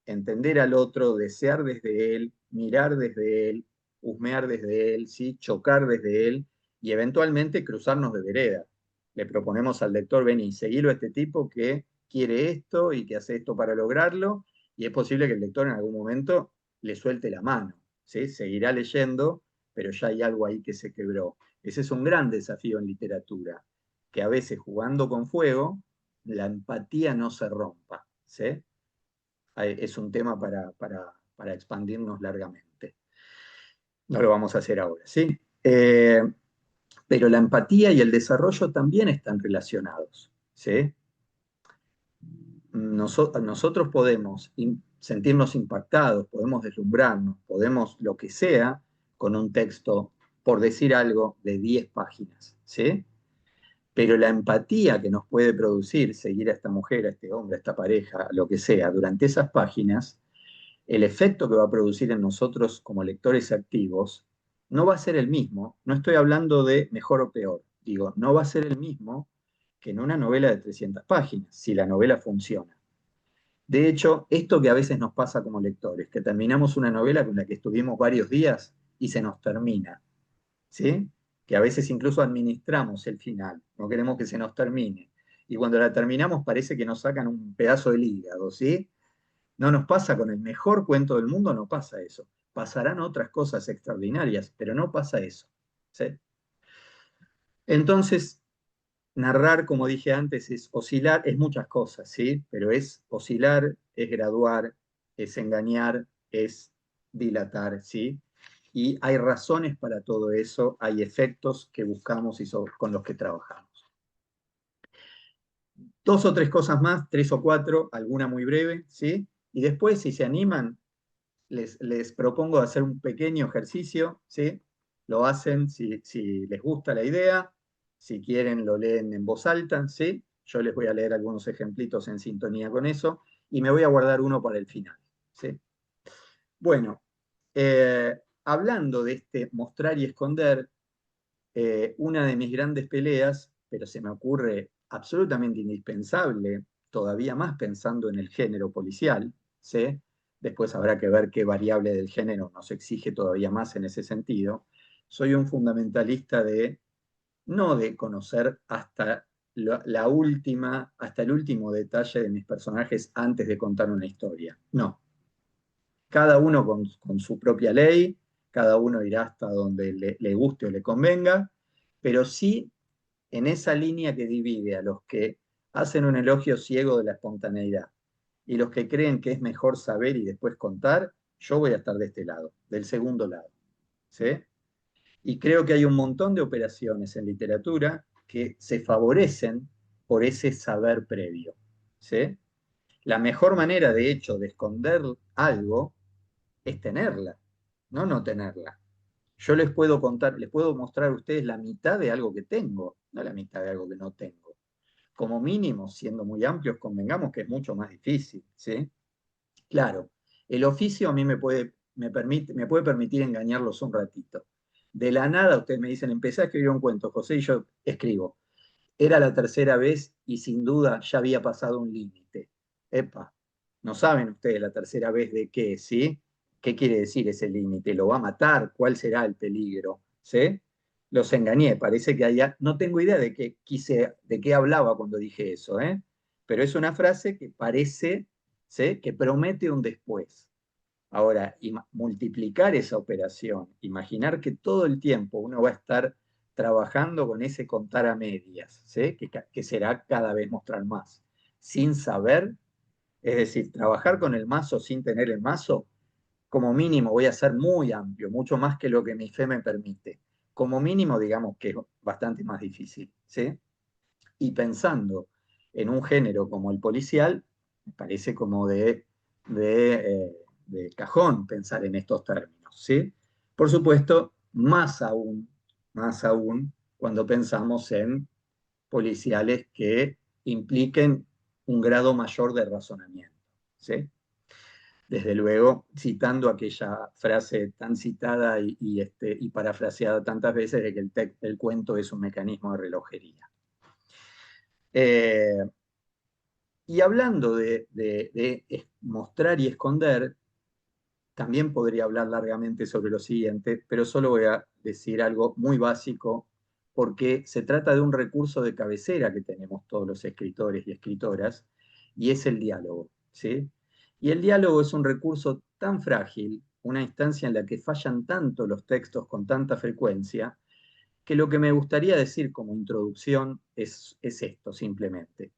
entender al otro, desear desde él, mirar desde él, husmear desde él, ¿sí?, chocar desde él y eventualmente cruzarnos de vereda. Le proponemos al lector, vení, seguilo a este tipo que quiere esto y que hace esto para lograrlo, y es posible que el lector en algún momento le suelte la mano. ¿Sí? Seguirá leyendo, pero ya hay algo ahí que se quebró. Ese es un gran desafío en literatura, que a veces jugando con fuego, la empatía no se rompa. ¿Sí? Es un tema para expandirnos largamente. No lo vamos a hacer ahora. ¿Sí? Pero la empatía y el desarrollo también están relacionados. ¿Sí? Nosotros podemos sentirnos impactados, podemos deslumbrarnos, podemos lo que sea con un texto, por decir algo, de 10 páginas, ¿sí? Pero la empatía que nos puede producir seguir a esta mujer, a este hombre, a esta pareja, lo que sea, durante esas páginas, el efecto que va a producir en nosotros como lectores activos no va a ser el mismo. No estoy hablando de mejor o peor, digo, no va a ser el mismo que en una novela de 300 páginas, si la novela funciona. De hecho, esto que a veces nos pasa como lectores, que terminamos una novela con la que estuvimos varios días y se nos termina, ¿sí? Que a veces incluso administramos el final, no queremos que se nos termine. Y cuando la terminamos parece que nos sacan un pedazo del hígado, ¿sí? No nos pasa con el mejor cuento del mundo, no pasa eso. Pasarán otras cosas extraordinarias, pero no pasa eso, ¿sí? Entonces, narrar, como dije antes, es oscilar, es muchas cosas, ¿sí? Pero es oscilar, es graduar, es engañar, es dilatar, ¿sí? y hay razones para todo eso, hay efectos que buscamos y con los que trabajamos. Dos o tres cosas más, tres o cuatro, alguna muy breve, ¿sí? Y después, si se animan, les propongo hacer un pequeño ejercicio, ¿sí? Lo hacen si les gusta la idea, si quieren lo leen en voz alta, ¿sí? Yo les voy a leer algunos ejemplitos en sintonía con eso y me voy a guardar uno para el final, ¿sí? Bueno, hablando de este mostrar y esconder, una de mis grandes peleas, pero se me ocurre absolutamente indispensable, todavía más pensando en el género policial, ¿sí? Después habrá que ver qué variable del género nos exige todavía más en ese sentido. Soy un fundamentalista no de conocer hasta la última, hasta el último detalle de mis personajes antes de contar una historia. No. Cada uno con su propia ley, cada uno irá hasta donde le guste o le convenga, pero sí en esa línea que divide a los que hacen un elogio ciego de la espontaneidad y los que creen que es mejor saber y después contar, yo voy a estar de este lado, del segundo lado. ¿Sí? Y creo que hay un montón de operaciones en literatura que se favorecen por ese saber previo. ¿Sí? La mejor manera, de hecho, de esconder algo es tenerla, no tenerla. Yo les puedo contar, les puedo mostrar a ustedes la mitad de algo que tengo, no la mitad de algo que no tengo. Como mínimo, siendo muy amplios, convengamos que es mucho más difícil, ¿sí? Claro, el oficio a mí me puede permitir engañarlos un ratito. De la nada, ustedes me dicen, empecé a escribir un cuento, José, y yo escribo. Era la tercera vez y sin duda ya había pasado un límite. Epa, no saben ustedes la tercera vez de qué, ¿sí? ¿Qué quiere decir ese límite? ¿Lo va a matar? ¿Cuál será el peligro? ¿Sí? Los engañé, parece que allá, no tengo idea de qué hablaba cuando dije eso, ¿eh? Pero es una frase que parece, ¿sí? Que promete un después. Ahora, multiplicar esa operación, imaginar que todo el tiempo uno va a estar trabajando con ese contar a medias, ¿sí? Que será cada vez mostrar más, sin saber, es decir, trabajar con el mazo sin tener el mazo, como mínimo voy a ser muy amplio, mucho más que lo que mi fe me permite. Como mínimo, digamos que es bastante más difícil, ¿sí? Y pensando en un género como el policial, me parece como de cajón pensar en estos términos, ¿sí? Por supuesto, más aún cuando pensamos en policiales que impliquen un grado mayor de razonamiento, ¿sí? Desde luego, citando aquella frase tan citada y parafraseada tantas veces de que el cuento es un mecanismo de relojería. Eh, y hablando de mostrar y esconder, también podría hablar largamente sobre lo siguiente, pero solo voy a decir algo muy básico, porque se trata de un recurso de cabecera que tenemos todos los escritores y escritoras, y es el diálogo, ¿sí? Y el diálogo es un recurso tan frágil, una instancia en la que fallan tanto los textos con tanta frecuencia, que lo que me gustaría decir como introducción es esto simplemente.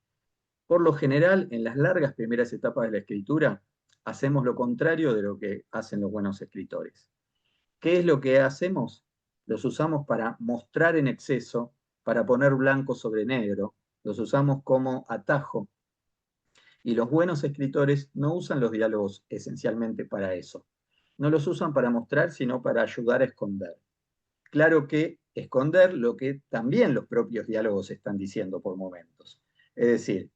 Por lo general, en las largas primeras etapas de la escritura, hacemos lo contrario de lo que hacen los buenos escritores. ¿Qué es lo que hacemos? Los usamos para mostrar en exceso, para poner blanco sobre negro, los usamos como atajo. Y los buenos escritores no usan los diálogos esencialmente para eso. No los usan para mostrar, sino para ayudar a esconder. Claro que esconder lo que también los propios diálogos están diciendo por momentos. Es decir,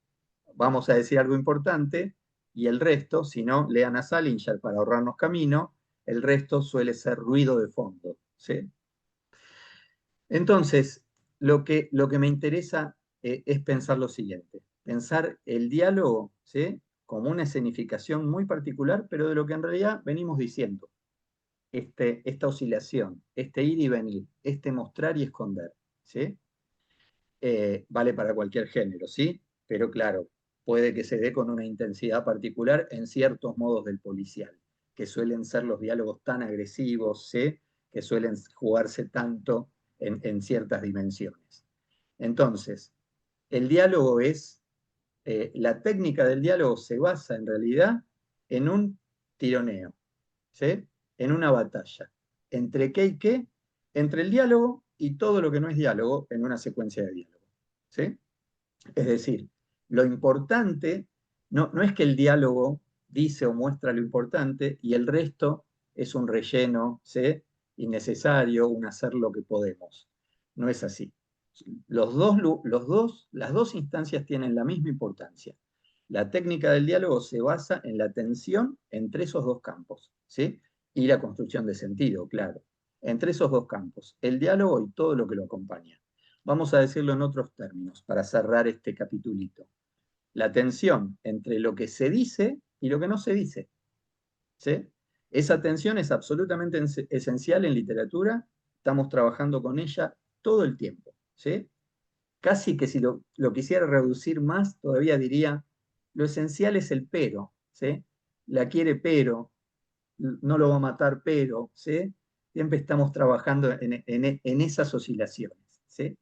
vamos a decir algo importante y el resto, si no, lean a Salinger para ahorrarnos camino, el resto suele ser ruido de fondo. ¿Sí? Entonces, lo que me interesa es pensar lo siguiente, pensar el diálogo, ¿sí? Como una escenificación muy particular, pero de lo que en realidad venimos diciendo. Esta oscilación, este ir y venir, este mostrar y esconder, ¿sí? Vale para cualquier género, ¿sí? Pero claro, puede que se dé con una intensidad particular en ciertos modos del policial, que suelen ser los diálogos tan agresivos, ¿sí? Que suelen jugarse tanto en ciertas dimensiones. Entonces, el diálogo la técnica del diálogo se basa en realidad en un tironeo, ¿sí? En una batalla. entre qué y qué, entre el diálogo y todo lo que no es diálogo en una secuencia de diálogo. ¿Sí? Es decir, lo importante no es que el diálogo dice o muestra lo importante y el resto es un relleno, ¿sí? Innecesario, un hacer lo que podemos. No es así. Las dos instancias tienen la misma importancia. La técnica del diálogo se basa en la tensión entre esos dos campos, ¿sí? Y la construcción de sentido, claro. Entre esos dos campos, el diálogo y todo lo que lo acompaña. Vamos a decirlo en otros términos para cerrar este capitulito. La tensión entre lo que se dice y lo que no se dice. ¿Sí? Esa tensión es absolutamente esencial en literatura. Estamos trabajando con ella todo el tiempo. ¿Sí? Casi que si lo quisiera reducir más, todavía diría, lo esencial es el pero. ¿Sí? La quiere pero, no lo va a matar pero. ¿Sí? Siempre estamos trabajando en esas oscilaciones. ¿Sí?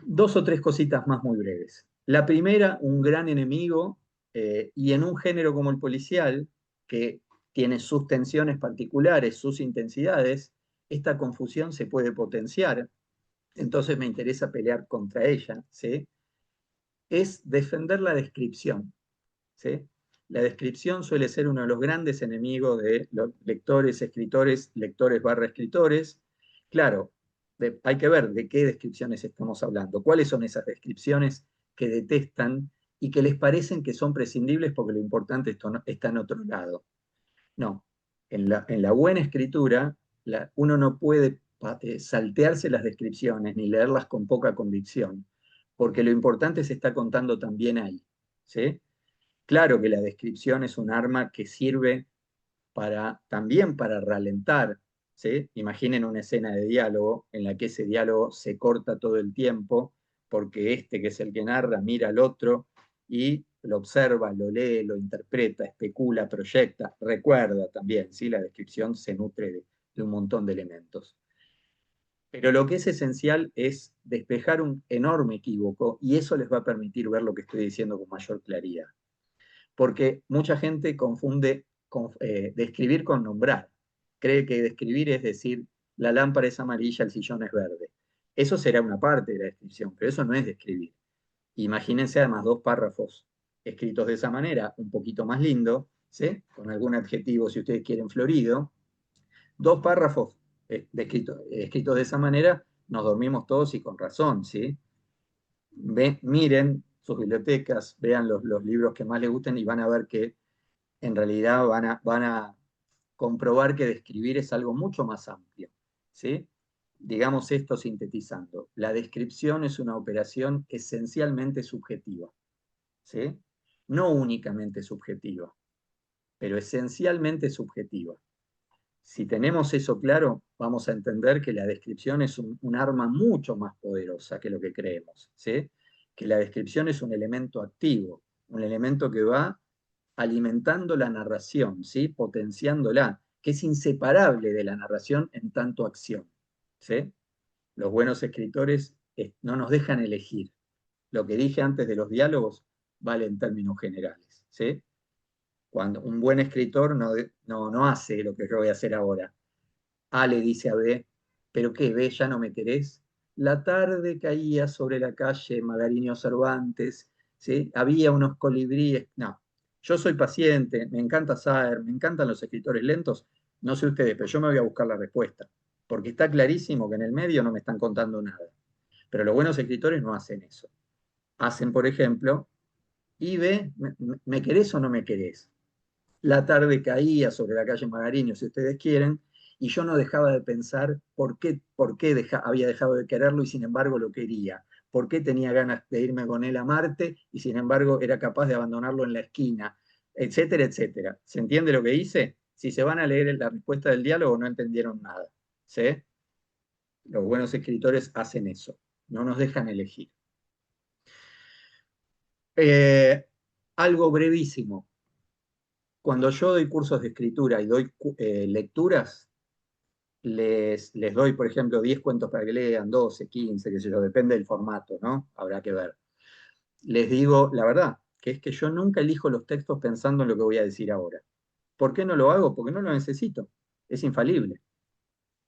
Dos o tres cositas más muy breves. La primera, un gran enemigo, y en un género como el policial, que tiene sus tensiones particulares, sus intensidades, esta confusión se puede potenciar, entonces me interesa pelear contra ella, ¿sí? Es defender la descripción, ¿sí? La descripción suele ser uno de los grandes enemigos de los lectores, escritores, lectores barra escritores. Claro, hay que ver de qué descripciones estamos hablando, cuáles son esas descripciones que detestan y que les parecen que son prescindibles porque lo importante está en otro lado. No, en la buena escritura uno no puede saltearse las descripciones ni leerlas con poca convicción, porque lo importante se está contando también ahí, ¿sí? Claro que la descripción es un arma que sirve también para ralentar, ¿sí? Imaginen una escena de diálogo en la que ese diálogo se corta todo el tiempo porque este que es el que narra mira al otro y lo observa, lo lee, lo interpreta, especula, proyecta, recuerda también, ¿sí? La descripción se nutre de un montón de elementos. Pero lo que es esencial es despejar un enorme equívoco y eso les va a permitir ver lo que estoy diciendo con mayor claridad porque mucha gente confunde describir con nombrar. Cree que describir es decir, la lámpara es amarilla, el sillón es verde. Eso será una parte de la descripción, pero eso no es describir. Imagínense además dos párrafos escritos de esa manera, un poquito más lindo, ¿sí? Con algún adjetivo, si ustedes quieren, florido. Dos párrafos escritos de esa manera, nos dormimos todos y con razón, ¿sí? Miren sus bibliotecas, vean los libros que más les gusten y van a ver que en realidad van a comprobar que describir es algo mucho más amplio. ¿Sí? Digamos esto sintetizando. La descripción es una operación esencialmente subjetiva. ¿Sí? No únicamente subjetiva, pero esencialmente subjetiva. Si tenemos eso claro, vamos a entender que la descripción es un arma mucho más poderosa que lo que creemos. ¿Sí? Que la descripción es un elemento activo, un elemento que va alimentando la narración, ¿sí? Potenciándola, que es inseparable de la narración en tanto acción. ¿Sí? Los buenos escritores no nos dejan elegir. Lo que dije antes de los diálogos vale en términos generales. ¿Sí? Cuando un buen escritor no hace lo que yo voy a hacer ahora. A le dice a B, ¿pero qué, B, ya no me querés? La tarde caía sobre la calle Magariño Cervantes, ¿sí? Había unos colibríes. No, yo soy paciente, me encanta saber, me encantan los escritores lentos, no sé ustedes, pero yo me voy a buscar la respuesta, porque está clarísimo que en el medio no me están contando nada. Pero los buenos escritores no hacen eso. Hacen, por ejemplo, y B, ¿me querés o no me querés? La tarde caía sobre la calle Magariño, si ustedes quieren, y yo no dejaba de pensar por qué había dejado de quererlo y sin embargo lo quería, por qué tenía ganas de irme con él a Marte y sin embargo era capaz de abandonarlo en la esquina, etcétera, etcétera. ¿Se entiende lo que hice? Si se van a leer la respuesta del diálogo no entendieron nada. ¿Sí? Los buenos escritores hacen eso, no nos dejan elegir. Eh, Algo brevísimo. Cuando yo doy cursos de escritura y doy lecturas, les doy, por ejemplo, 10 cuentos para que lean, 12, 15, qué sé yo, depende del formato, ¿no? Habrá que ver. Les digo la verdad, que es que yo nunca elijo los textos pensando en lo que voy a decir ahora. ¿Por qué no lo hago? Porque no lo necesito. es infalible.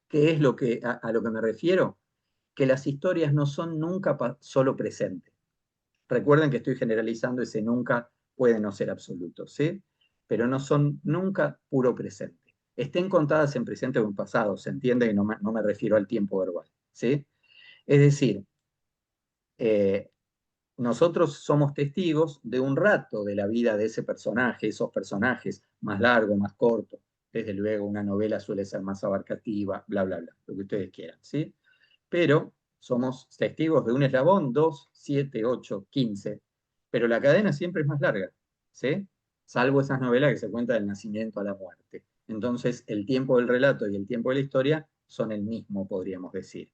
¿Qué es a lo que me refiero? Que las historias no son nunca solo presentes. Recuerden que estoy generalizando, ese nunca puede no ser absoluto, ¿sí? Pero no son nunca puro presente. Estén contadas en presente o en pasado, se entiende que no me refiero al tiempo verbal, ¿sí? Es decir, eh, nosotros somos testigos de un rato de la vida de ese personaje, esos personajes, más largo, más corto. Desde luego, una novela suele ser más abarcativa, bla, bla, bla, lo que ustedes quieran, ¿sí? Pero somos testigos de un eslabón, 2, 7, 8, 15. Pero la cadena siempre es más larga, ¿sí? Salvo esas novelas que se cuentan del nacimiento a la muerte. Entonces, el tiempo del relato y el tiempo de la historia son el mismo, podríamos decir.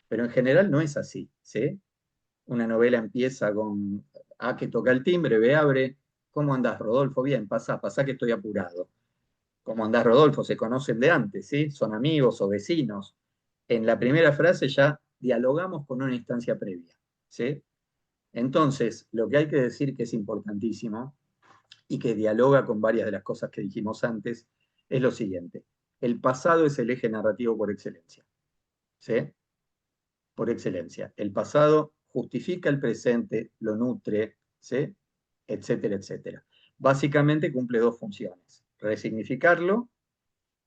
Pero en general no es así, ¿sí? Una novela empieza con, que toca el timbre, ve, abre. ¿Cómo andás, Rodolfo? Bien, pasa que estoy apurado. ¿Cómo andás, Rodolfo? Se conocen de antes, ¿sí? Son amigos o vecinos. En la primera frase ya dialogamos con una instancia previa, ¿sí? Entonces, lo que hay que decir que es importantísimo y que dialoga con varias de las cosas que dijimos antes es lo siguiente. El pasado es el eje narrativo por excelencia, ¿sí? Por excelencia. El pasado justifica el presente, lo nutre, ¿sí? Etcétera, etcétera. Básicamente cumple dos funciones. Resignificarlo,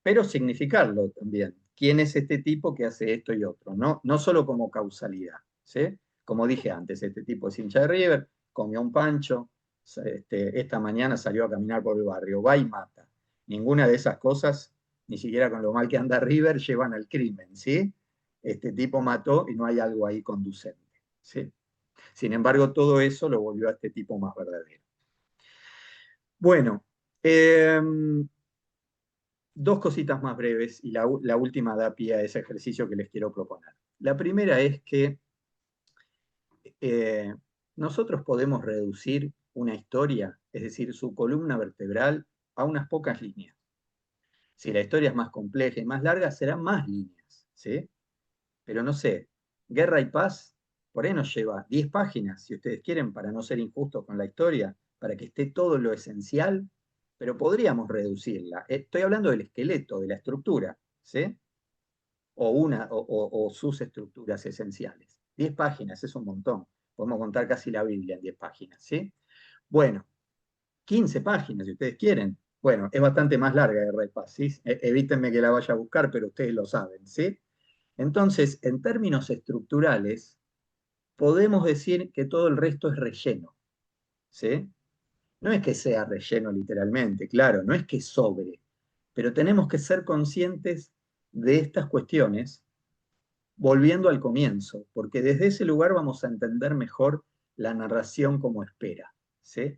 pero significarlo también. ¿Quién es este tipo que hace esto y otro? No solo como causalidad, ¿sí? Como dije antes, este tipo es hincha de River, comió un pancho, esta mañana salió a caminar por el barrio, va y mata. Ninguna de esas cosas, ni siquiera con lo mal que anda River, llevan al crimen, ¿sí? Este tipo mató y no hay algo ahí conducente, ¿sí? Sin embargo, todo eso lo volvió a este tipo más verdadero. Bueno, dos cositas más breves y la última da pie a ese ejercicio que les quiero proponer. La primera es que eh, nosotros podemos reducir una historia, es decir, su columna vertebral, a unas pocas líneas. Si la historia es más compleja y más larga, serán más líneas, ¿sí? Pero no sé, Guerra y Paz, por ahí nos lleva 10 páginas, si ustedes quieren, para no ser injustos con la historia, para que esté todo lo esencial, pero podríamos reducirla. Estoy hablando del esqueleto, de la estructura, ¿sí? O sus estructuras esenciales. 10 páginas es un montón. Podemos contar casi la Biblia en 10 páginas, ¿sí? Bueno, 15 páginas, si ustedes quieren. Bueno, es bastante más larga de Paz, ¿sí? Evítenme que la vaya a buscar, pero ustedes lo saben, ¿sí? Entonces, en términos estructurales, podemos decir que todo el resto es relleno, ¿sí? No es que sea relleno literalmente, claro, no es que sobre, pero tenemos que ser conscientes de estas cuestiones volviendo al comienzo, porque desde ese lugar vamos a entender mejor la narración como espera, ¿sí?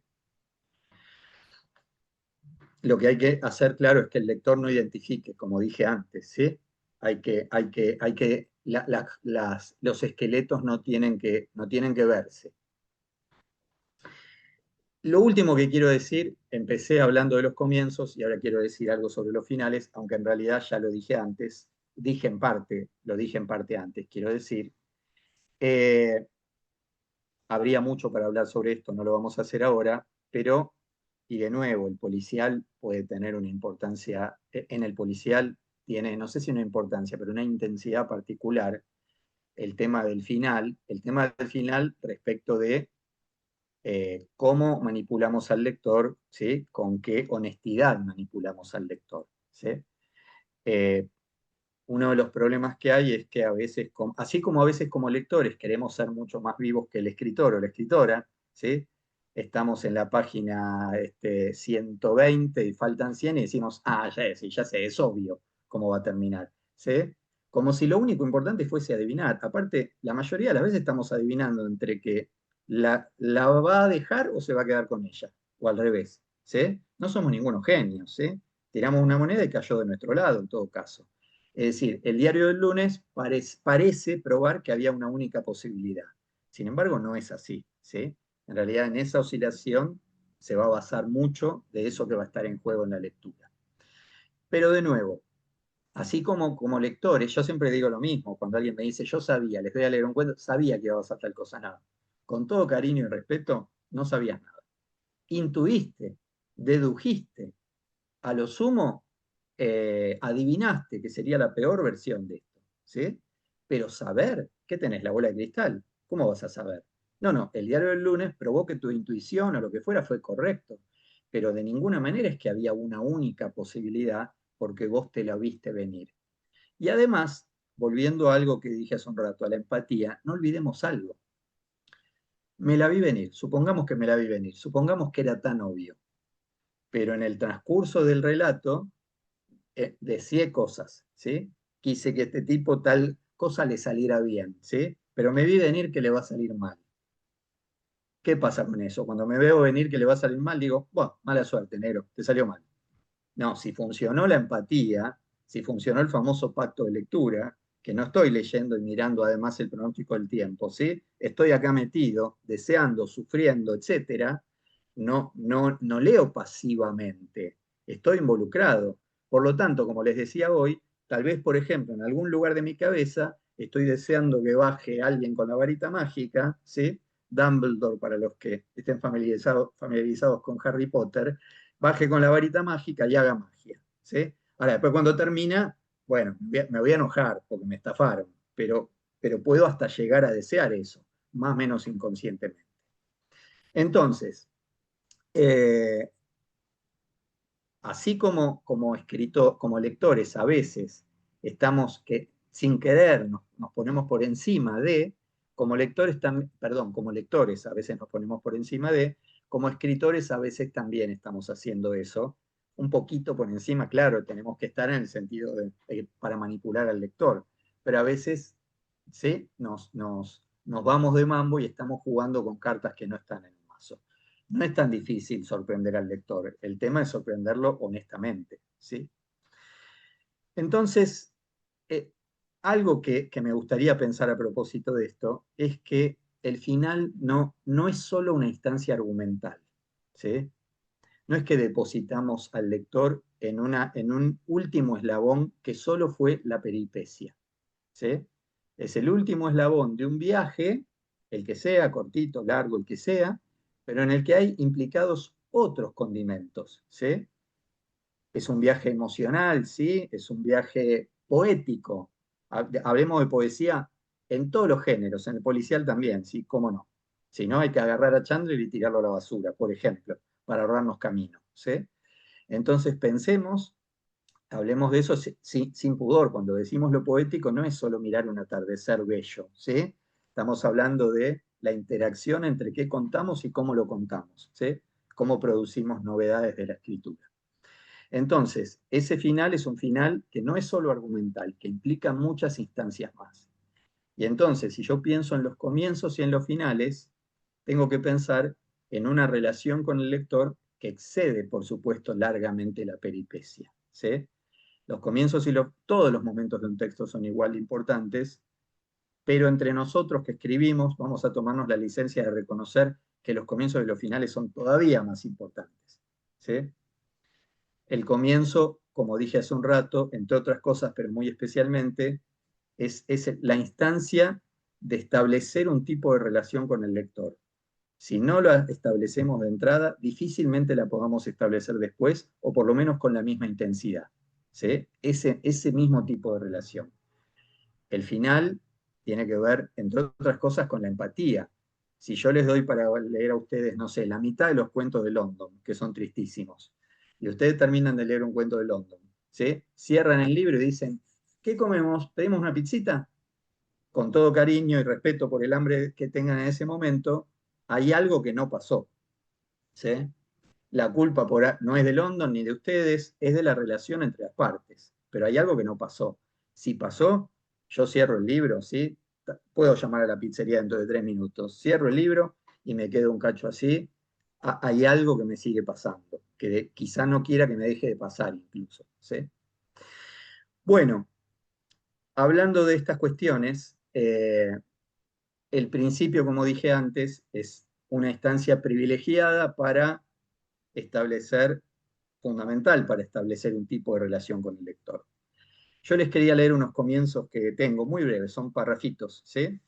Lo que hay que hacer claro es que el lector no identifique, como dije antes, ¿sí? Los esqueletos no tienen que verse. Lo último que quiero decir, empecé hablando de los comienzos y ahora quiero decir algo sobre los finales, aunque en realidad ya lo dije antes, lo dije en parte antes, quiero decir. Eh, Habría mucho para hablar sobre esto, no lo vamos a hacer ahora, pero, y de nuevo, el policial puede tener una importancia, en el policial tiene, no sé si una importancia, pero una intensidad particular, el tema del final respecto de cómo manipulamos al lector, ¿sí? Con qué honestidad manipulamos al lector, ¿sí? Eh, Uno de los problemas que hay es que a veces, así como a veces como lectores queremos ser mucho más vivos que el escritor o la escritora, ¿sí? Estamos en la página 120 y faltan 100 y decimos, ya sé, es obvio cómo va a terminar, ¿sí? Como si lo único importante fuese adivinar. Aparte, la mayoría de las veces estamos adivinando entre que la va a dejar o se va a quedar con ella, o al revés, ¿sí? No somos ningunos genios, ¿sí? Tiramos una moneda y cayó de nuestro lado, en todo caso. Es decir, el diario del lunes parece probar que había una única posibilidad. Sin embargo, no es así, ¿sí? En realidad, en esa oscilación se va a basar mucho de eso que va a estar en juego en la lectura. Pero de nuevo, así como lectores, yo siempre digo lo mismo, cuando alguien me dice, yo sabía, les voy a leer un cuento, sabía que iba a pasar tal cosa, nada. Con todo cariño y respeto, no sabías nada. Intuiste, dedujiste, a lo sumo, adivinaste que sería la peor versión de esto, ¿sí? Pero saber, ¿qué tenés? La bola de cristal. ¿Cómo vas a saber? No, no, el diario del lunes probó que tu intuición o lo que fuera fue correcto, pero de ninguna manera es que había una única posibilidad porque vos te la viste venir. Y además, volviendo a algo que dije hace un rato, a la empatía, no olvidemos algo. Me la vi venir, supongamos que me la vi venir, supongamos que era tan obvio, pero en el transcurso del relato deseé cosas, ¿sí? Quise que este tipo tal cosa le saliera bien, ¿sí? Pero me vi venir que le va a salir mal. ¿Qué pasa con eso? Cuando me veo venir que le va a salir mal, digo, bueno, mala suerte, negro, te salió mal. No, si funcionó la empatía, si funcionó el famoso pacto de lectura, que no estoy leyendo y mirando además el pronóstico del tiempo, ¿sí? Estoy acá metido, deseando, sufriendo, etcétera. No leo pasivamente, estoy involucrado. Por lo tanto, como les decía hoy, tal vez, por ejemplo, en algún lugar de mi cabeza estoy deseando que baje alguien con la varita mágica, ¿sí? Dumbledore, para los que estén familiarizados con Harry Potter, baje con la varita mágica y haga magia, ¿sí? Ahora, después cuando termina, bueno, me voy a enojar porque me estafaron, pero puedo hasta llegar a desear eso, más o menos inconscientemente. Entonces, eh, así como lectores a veces estamos que sin querer nos ponemos por encima de, como lectores también, perdón, como lectores a veces nos ponemos por encima de, como escritores a veces también estamos haciendo eso, un poquito por encima, claro, tenemos que estar en el sentido para manipular al lector, pero a veces ¿sí? Nos vamos de mambo y estamos jugando con cartas que no están en el mazo. No es tan difícil sorprender al lector, el tema es sorprenderlo honestamente, ¿sí? Entonces, eh, algo que me gustaría pensar a propósito de esto es que el final no es solo una instancia argumental, ¿sí? No es que depositamos al lector en un último eslabón que solo fue la peripecia, ¿sí? Es el último eslabón de un viaje, el que sea, cortito, largo, el que sea, pero en el que hay implicados otros condimentos, ¿sí? Es un viaje emocional, ¿sí? Es un viaje poético. Hablemos de poesía en todos los géneros, en el policial también, ¿sí? ¿Cómo no? Si no, hay que agarrar a Chandler y tirarlo a la basura, por ejemplo, para ahorrarnos camino, ¿sí? Entonces pensemos, hablemos de eso sin pudor. Cuando decimos lo poético, no es solo mirar un atardecer bello, ¿sí? Estamos hablando de la interacción entre qué contamos y cómo lo contamos, ¿sí? Cómo producimos novedades de la escritura. Entonces, ese final es un final que no es solo argumental, que implica muchas instancias más. Y entonces, si yo pienso en los comienzos y en los finales, tengo que pensar en una relación con el lector que excede, por supuesto, largamente la peripecia, ¿sí? Los comienzos y todos los momentos de un texto son igual de importantes, pero entre nosotros que escribimos vamos a tomarnos la licencia de reconocer que los comienzos y los finales son todavía más importantes, ¿sí? El comienzo, como dije hace un rato, entre otras cosas, pero muy especialmente, es la instancia de establecer un tipo de relación con el lector. Si no la establecemos de entrada, difícilmente la podamos establecer después, o por lo menos con la misma intensidad, ¿sí? Ese mismo tipo de relación. El final tiene que ver, entre otras cosas, con la empatía. Si yo les doy para leer a ustedes, no sé, la mitad de los cuentos de London, que son tristísimos, y ustedes terminan de leer un cuento de London, ¿sí? Cierran el libro y dicen, ¿qué comemos? ¿Pedimos una pizzita? Con todo cariño y respeto por el hambre que tengan en ese momento, hay algo que no pasó, ¿sí? La culpa no es de London ni de ustedes, es de la relación entre las partes. Pero hay algo que no pasó. Si pasó, yo cierro el libro, ¿sí? Puedo llamar a la pizzería dentro de 3 minutos. Cierro el libro y me quedo un cacho así. Hay algo que me sigue pasando, que quizá no quiera que me deje de pasar incluso, ¿sí? Bueno, hablando de estas cuestiones, el principio, como dije antes, es una instancia privilegiada para establecer, fundamental para establecer un tipo de relación con el lector. Yo les quería leer unos comienzos que tengo, muy breves, son parrafitos, ¿sí?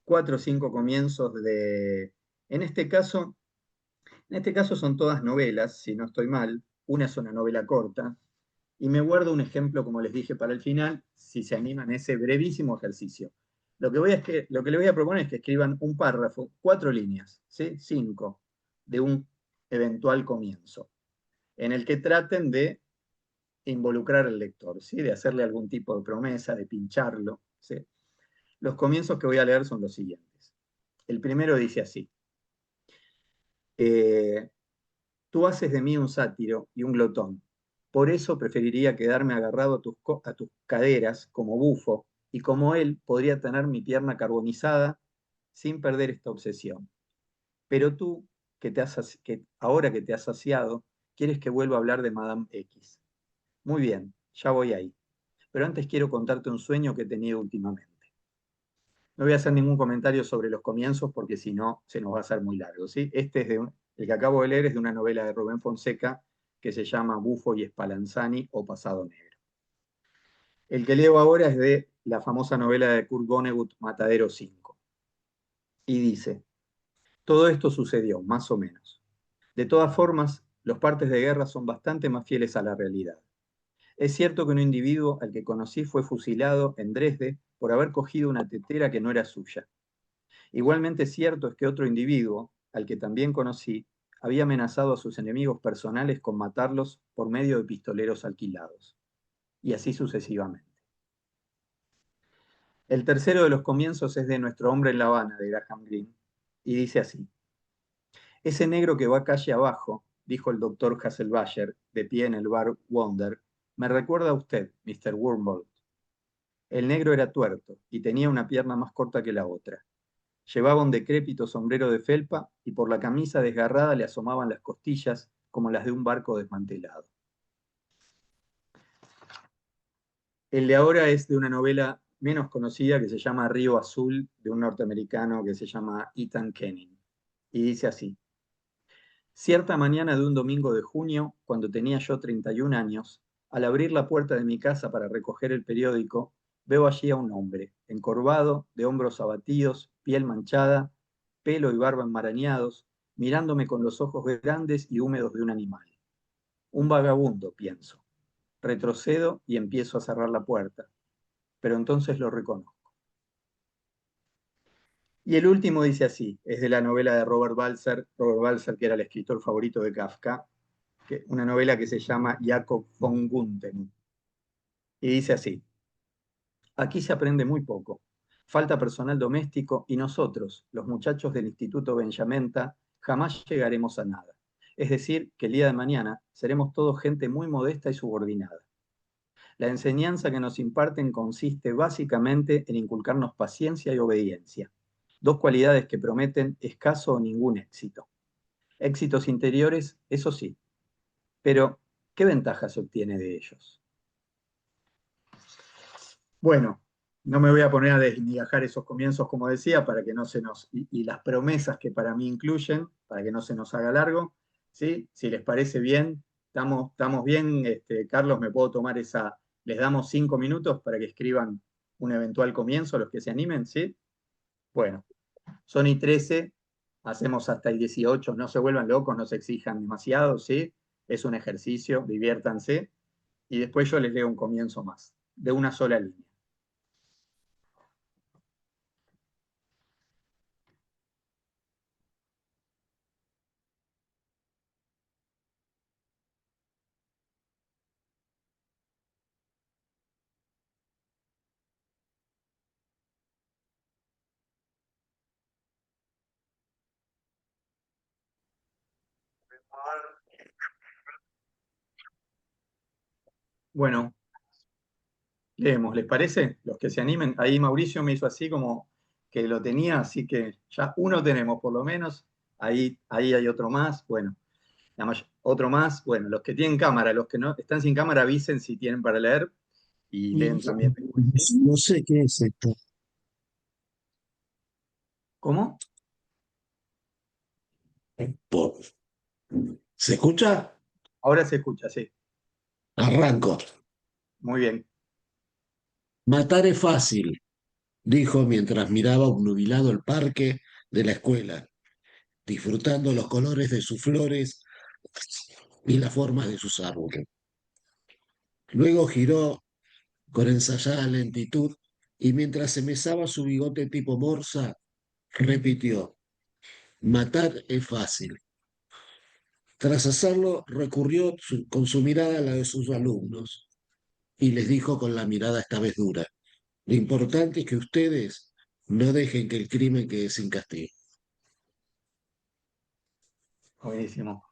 4 o 5 comienzos en este caso, son todas novelas, si no estoy mal, una es una novela corta, y me guardo un ejemplo, como les dije, para el final, si se animan a ese brevísimo ejercicio. Lo que les voy a proponer es que escriban un párrafo, 4 líneas, ¿sí? 5, de un eventual comienzo, en el que traten de involucrar al lector, ¿sí? De hacerle algún tipo de promesa, de pincharlo, ¿sí? Los comienzos que voy a leer son los siguientes. El primero dice así: eh, tú haces de mí un sátiro y un glotón. Por eso preferiría quedarme agarrado a tus caderas como bufo, y como él podría tener mi pierna carbonizada sin perder esta obsesión. Pero tú, que ahora que te has saciado, quieres que vuelva a hablar de Madame X. Muy bien, ya voy ahí. Pero antes quiero contarte un sueño que he tenido últimamente. No voy a hacer ningún comentario sobre los comienzos porque si no se nos va a hacer muy largo, ¿sí? El que acabo de leer es de una novela de Rubén Fonseca que se llama Bufo y Spallanzani o Pasado Negro. El que leo ahora es de la famosa novela de Kurt Vonnegut, Matadero 5. Y dice: todo esto sucedió, más o menos. De todas formas, los partes de guerra son bastante más fieles a la realidad. Es cierto que un individuo al que conocí fue fusilado en Dresde por haber cogido una tetera que no era suya. Igualmente cierto es que otro individuo, al que también conocí, había amenazado a sus enemigos personales con matarlos por medio de pistoleros alquilados. Y así sucesivamente. El tercero de los comienzos es de Nuestro hombre en La Habana, de Graham Greene, y dice así: ese negro que va calle abajo, dijo el doctor Hasselbacher, de pie en el bar Wonder, me recuerda a usted, Mr. Wormbold. El negro era tuerto y tenía una pierna más corta que la otra. Llevaba un decrépito sombrero de felpa y por la camisa desgarrada le asomaban las costillas como las de un barco desmantelado. El de ahora es de una novela menos conocida que se llama Río Azul, de un norteamericano que se llama Ethan Kenning. Y dice así: cierta mañana de un domingo de junio, cuando tenía yo 31 años, al abrir la puerta de mi casa para recoger el periódico, veo allí a un hombre, encorvado, de hombros abatidos, piel manchada, pelo y barba enmarañados, mirándome con los ojos grandes y húmedos de un animal. Un vagabundo, pienso. Retrocedo y empiezo a cerrar la puerta, pero entonces lo reconozco. Y el último dice así, es de la novela de Robert Balzer, que era el escritor favorito de Kafka, una novela que se llama Jakob von Gunther. Y dice así: aquí se aprende muy poco. Falta personal doméstico y nosotros, los muchachos del Instituto Benjamenta, jamás llegaremos a nada. Es decir, que el día de mañana seremos todos gente muy modesta y subordinada. La enseñanza que nos imparten consiste básicamente en inculcarnos paciencia y obediencia, dos cualidades que prometen escaso o ningún éxito. Éxitos interiores, eso sí, pero ¿qué ventaja se obtiene de ellos? Bueno, no me voy a poner a desmigajar esos comienzos, como decía, para que no se nos, y las promesas que para mí incluyen, para que no se nos haga largo, ¿sí? Si les parece bien, estamos bien, Carlos, me puedo tomar les damos 5 minutos para que escriban un eventual comienzo, los que se animen, ¿sí? Bueno, son y 13, hacemos hasta el 18, no se vuelvan locos, no se exijan demasiado, ¿sí? Es un ejercicio, diviértanse, y después yo les leo un comienzo más, de una sola línea. Bueno, leemos, ¿les parece? Los que se animen. Ahí Mauricio me hizo así como que lo tenía, así que ya uno tenemos por lo menos. Ahí hay otro más. Bueno, otro más. Bueno, los que tienen cámara, los que no están sin cámara, avisen si tienen para leer y leen también después, ¿sí? No sé qué es esto. ¿Cómo? Po- ¿Se escucha? Ahora se escucha, sí. Arranco. Muy bien. Matar es fácil, dijo mientras miraba obnubilado el parque de la escuela, disfrutando los colores de sus flores y las formas de sus árboles. Luego giró con ensayada lentitud y mientras se mesaba su bigote tipo morsa, repitió, matar es fácil. Tras hacerlo, recurrió con su mirada a la de sus alumnos y les dijo con la mirada esta vez dura, lo importante es que ustedes no dejen que el crimen quede sin castigo. Buenísimo.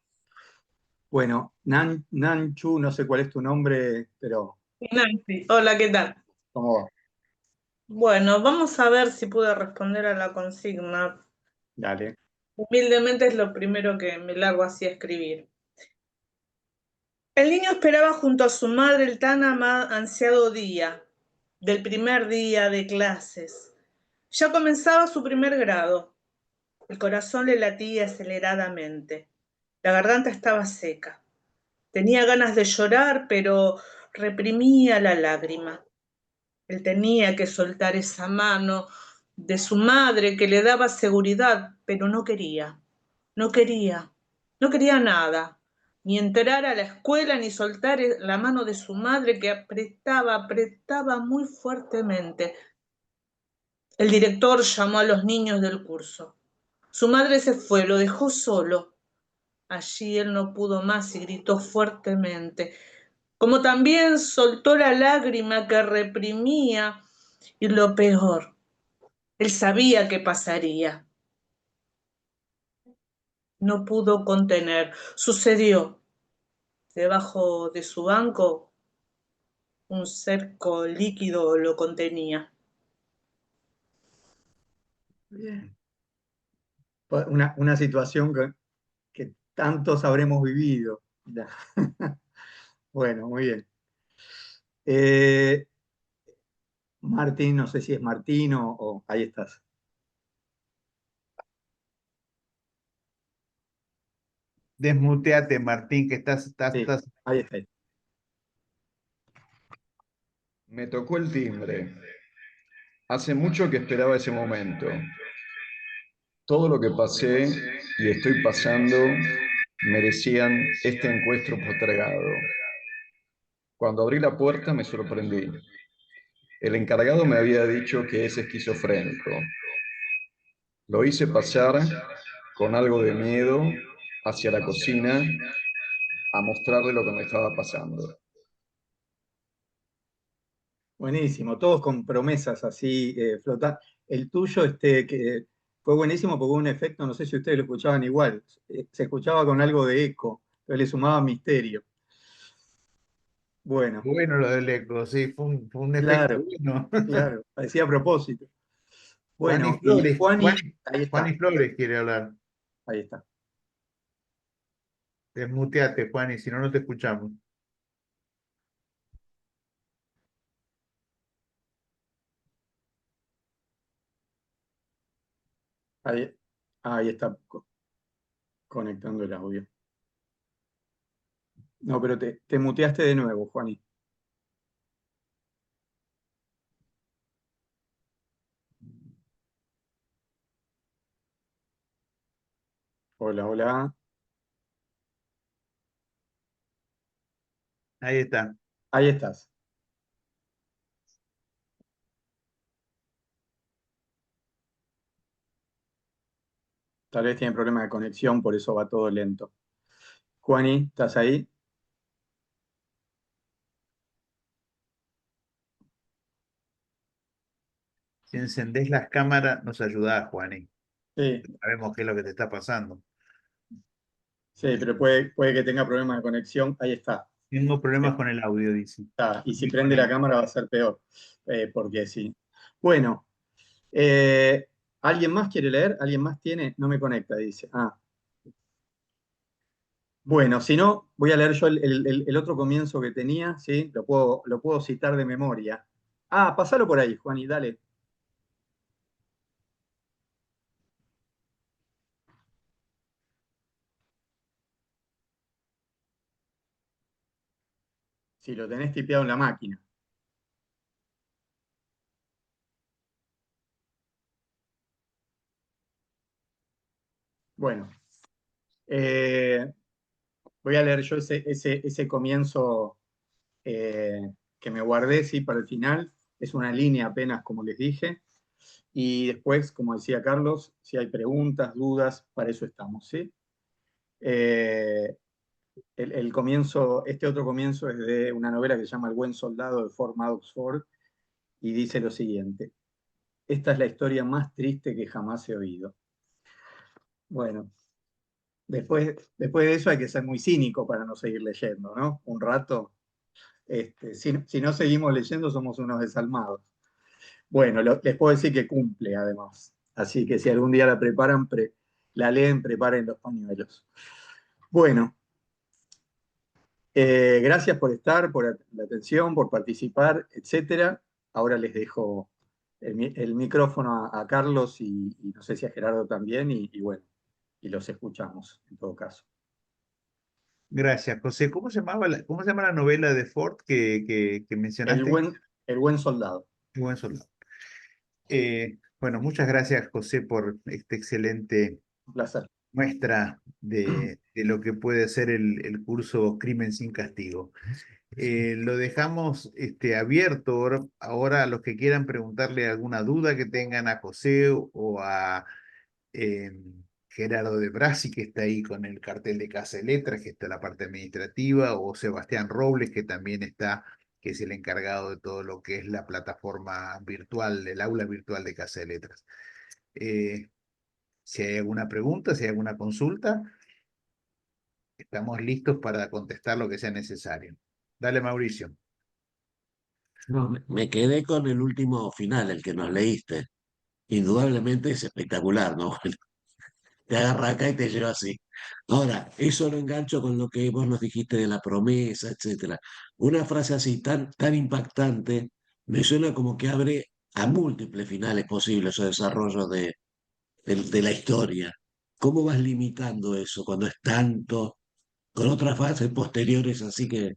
Bueno, Nanchu, no sé cuál es tu nombre, pero Nancy, hola, ¿qué tal? ¿cómo va? Bueno, vamos a ver si pude responder a la consigna. Dale. Humildemente es lo primero que me largo así a escribir. El niño esperaba junto a su madre el tan ansiado día, del primer día de clases. Ya comenzaba su primer grado. El corazón le latía aceleradamente. La garganta estaba seca. Tenía ganas de llorar, pero reprimía la lágrima. Él tenía que soltar esa mano de su madre que le daba seguridad, pero no quería, no quería, no quería nada, ni entrar a la escuela, ni soltar la mano de su madre que apretaba muy fuertemente. El director llamó a los niños del curso. Su madre se fue, lo dejó solo. Allí él no pudo más y gritó fuertemente, como también soltó la lágrima que reprimía y lo peor, él sabía que pasaría. No pudo contener. Sucedió. Debajo de su banco, un cerco líquido lo contenía. Bien. Una situación que tantos habremos vivido. Ya. Bueno, muy bien. Eh, Martín, no sé si es Martín o ahí estás. Desmuteate, Martín, que Sí, ahí está. Me tocó el timbre. Hace mucho que esperaba ese momento. Todo lo que pasé y estoy pasando merecían este encuentro postergado. Cuando abrí la puerta me sorprendí. El encargado me había dicho que es esquizofrénico. Lo hice pasar con algo de miedo hacia la cocina a mostrarle lo que me estaba pasando. Buenísimo, todos con promesas así flotar. El tuyo que fue buenísimo porque hubo un efecto, no sé si ustedes lo escuchaban igual, se escuchaba con algo de eco, pero le sumaba misterio. Bueno, bueno lo del eco, sí, fue un efecto claro, bueno. claro, parecía a propósito. Juani Bueno, y Flores, Juani, ahí Juani está, Flores quiere hablar. ahí está. Desmuteate, Juani, si no, no te escuchamos. Ahí está conectando el audio. No, pero te muteaste de nuevo, Juani. Hola, hola. Ahí está. Ahí estás. Tal vez tiene problema de conexión, por eso va todo lento. Juani, ¿estás ahí? Si encendés las cámaras, nos ayudás, Juani. Sí, Sabemos qué es lo que te está pasando. sí, pero puede que tenga problemas de conexión. Ahí está. Tengo problemas con el audio, dice. Está. Y si Y con prende la el... cámara va a ser peor, porque sí. Bueno, eh, ¿alguien más quiere leer? ¿Alguien más tiene? No me conecta, dice. Ah, bueno, si no, voy a leer yo el otro comienzo que tenía, ¿sí? Lo puedo citar de memoria. Ah, pasalo por ahí, Juan, y dale. Si lo tenés tipeado en la máquina. Bueno, eh, voy a leer yo ese comienzo que me guardé, sí, para el final. Es una línea apenas, como les dije. Y después, como decía Carlos, si hay preguntas, dudas, para eso estamos, ¿sí? El comienzo, este otro comienzo es de una novela que se llama El buen soldado de Fort Madox Ford y dice lo siguiente: esta es la historia más triste que jamás he oído. Bueno, después de eso hay que ser muy cínico para no seguir leyendo, ¿no? Un rato. Si no seguimos leyendo, somos unos desalmados. Bueno, les puedo decir que cumple, además. Así que si algún día la preparan, la leen, preparen los pañuelos. Bueno, gracias por estar, por la atención, por participar, etcétera. Ahora les dejo el micrófono a Carlos y no sé si a Gerardo también, y bueno, y los escuchamos en todo caso. Gracias, José. ¿Cómo se llama la novela de Ford que El mencionaste? buen soldado. El buen soldado. Bueno, muchas gracias, José, por esta excelente Un placer. muestra de lo que puede ser el curso Crimen sin Castigo. Lo dejamos abierto ahora a los que quieran preguntarle alguna duda que tengan a José o a eh, Gerardo de Brasi, que está ahí con el cartel de Casa de Letras, que está en la parte administrativa, o Sebastián Robles, que también está, que es el encargado de todo lo que es la plataforma virtual, el aula virtual de Casa de Letras. Si hay alguna pregunta, si hay alguna consulta, estamos listos para contestar lo que sea necesario. Dale, Mauricio. No, me quedé con el último final, el que nos leíste. Indudablemente es espectacular, ¿no? Te agarra acá y te lleva así. Ahora, eso lo engancho con lo que vos nos dijiste de la promesa, etcétera. Una frase así tan impactante me suena como que abre a múltiples finales posibles o desarrollos de la historia. ¿Cómo vas limitando eso cuando es tanto, con otras fases posteriores así que...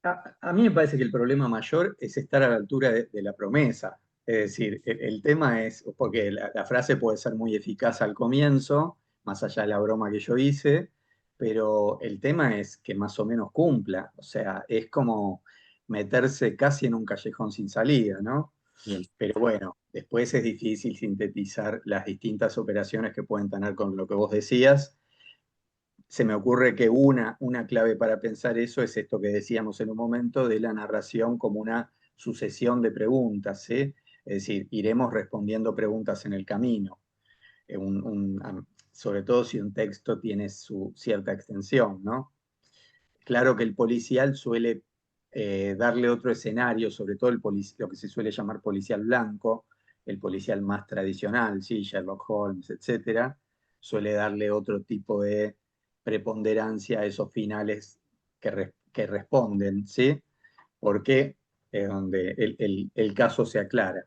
A mí me parece que el problema mayor es estar a la altura de la promesa. Es decir, el tema es, porque la frase puede ser muy eficaz al comienzo, más allá de la broma que yo hice, pero el tema es que más o menos cumpla. O sea, es como meterse casi en un callejón sin salida, ¿no? Pero bueno, después es difícil sintetizar las distintas operaciones que pueden tener con lo que vos decías. Se me ocurre que una clave para pensar eso es esto que decíamos en un momento de la narración como una sucesión de preguntas, ¿sí? Es decir, iremos respondiendo preguntas en el camino, sobre todo si un texto tiene su cierta extensión, ¿no? Claro que el policial suele darle otro escenario, sobre todo lo que se suele llamar policial blanco, el policial más tradicional, ¿sí? Sherlock Holmes, etcétera, suele darle otro tipo de preponderancia a esos finales que responden, ¿sí? Porque es donde el caso se aclara.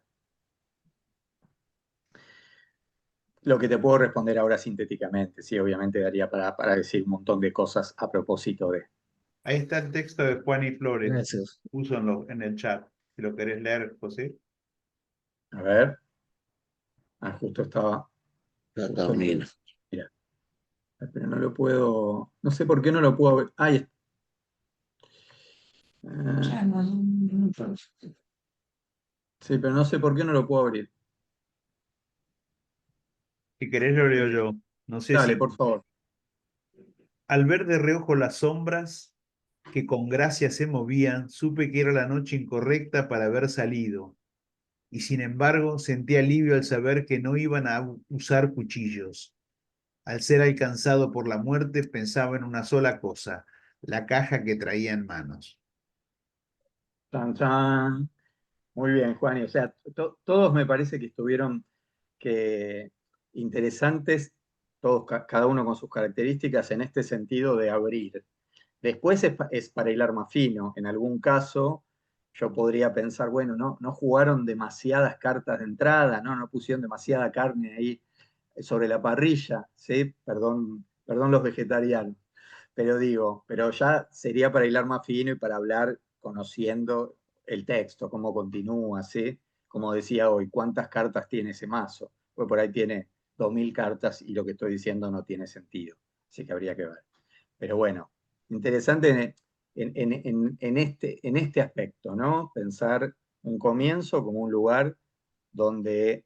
Lo que te puedo responder ahora sintéticamente, sí, obviamente daría para decir un montón de cosas a propósito de... Ahí está el texto de Juan y Flores. Gracias. Puso en el chat. Si lo querés leer, José. A ver, justo estaba... Justo Mira. mira, pero no lo puedo, no sé por qué no lo puedo ver. Ahí está. Sí, pero no sé por qué no lo puedo abrir. Si querés, lo leo yo. No sé Dale, si. por favor. Al ver de reojo las sombras que con gracia se movían, supe que era la noche incorrecta para haber salido. Y sin embargo, sentí alivio al saber que no iban a usar cuchillos. Al ser alcanzado por la muerte, pensaba en una sola cosa, la caja que traía en manos. Chan, chan. Muy bien, Juan. O sea, todos me parece que estuvieron interesantes, todos, cada uno con sus características en este sentido de abrir. Después es para hilar más fino. En algún caso, yo podría pensar, bueno, no jugaron demasiadas cartas de entrada, no pusieron demasiada carne ahí sobre la parrilla, ¿sí? Perdón los vegetarianos, pero digo, pero ya sería para hilar más fino y para hablar conociendo el texto, cómo continúa, ¿sí? Como decía hoy, ¿cuántas cartas tiene ese mazo? Pues por ahí tiene 2000 cartas y lo que estoy diciendo no tiene sentido, así que habría que ver. Pero bueno, interesante en este aspecto, ¿no? Pensar un comienzo como un lugar donde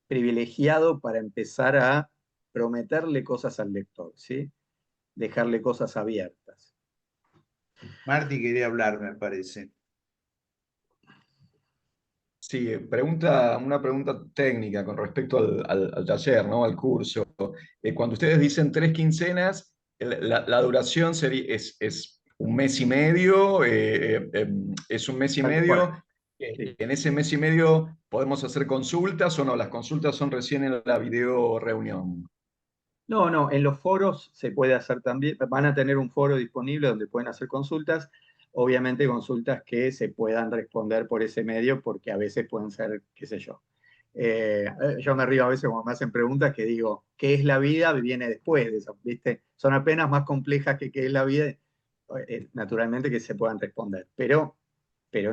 privilegiado para empezar a prometerle cosas al lector, ¿sí? Dejarle cosas abiertas. Marty quería hablar, me parece. Sí, una pregunta técnica con respecto al taller, ¿no? Al curso. Cuando ustedes dicen 3 quincenas, la duración es un mes y medio, es un mes y Tal cual. medio. Sí. En ese mes y medio podemos hacer consultas o no, las consultas son recién en la video reunión. No, en los foros se puede hacer también, van a tener un foro disponible donde pueden hacer consultas, obviamente consultas que se puedan responder por ese medio, porque a veces pueden ser, qué sé yo. Yo me río a veces cuando me hacen preguntas que digo, ¿qué es la vida? Viene después de eso, ¿viste? Son apenas más complejas que qué es la vida, naturalmente que se puedan responder, pero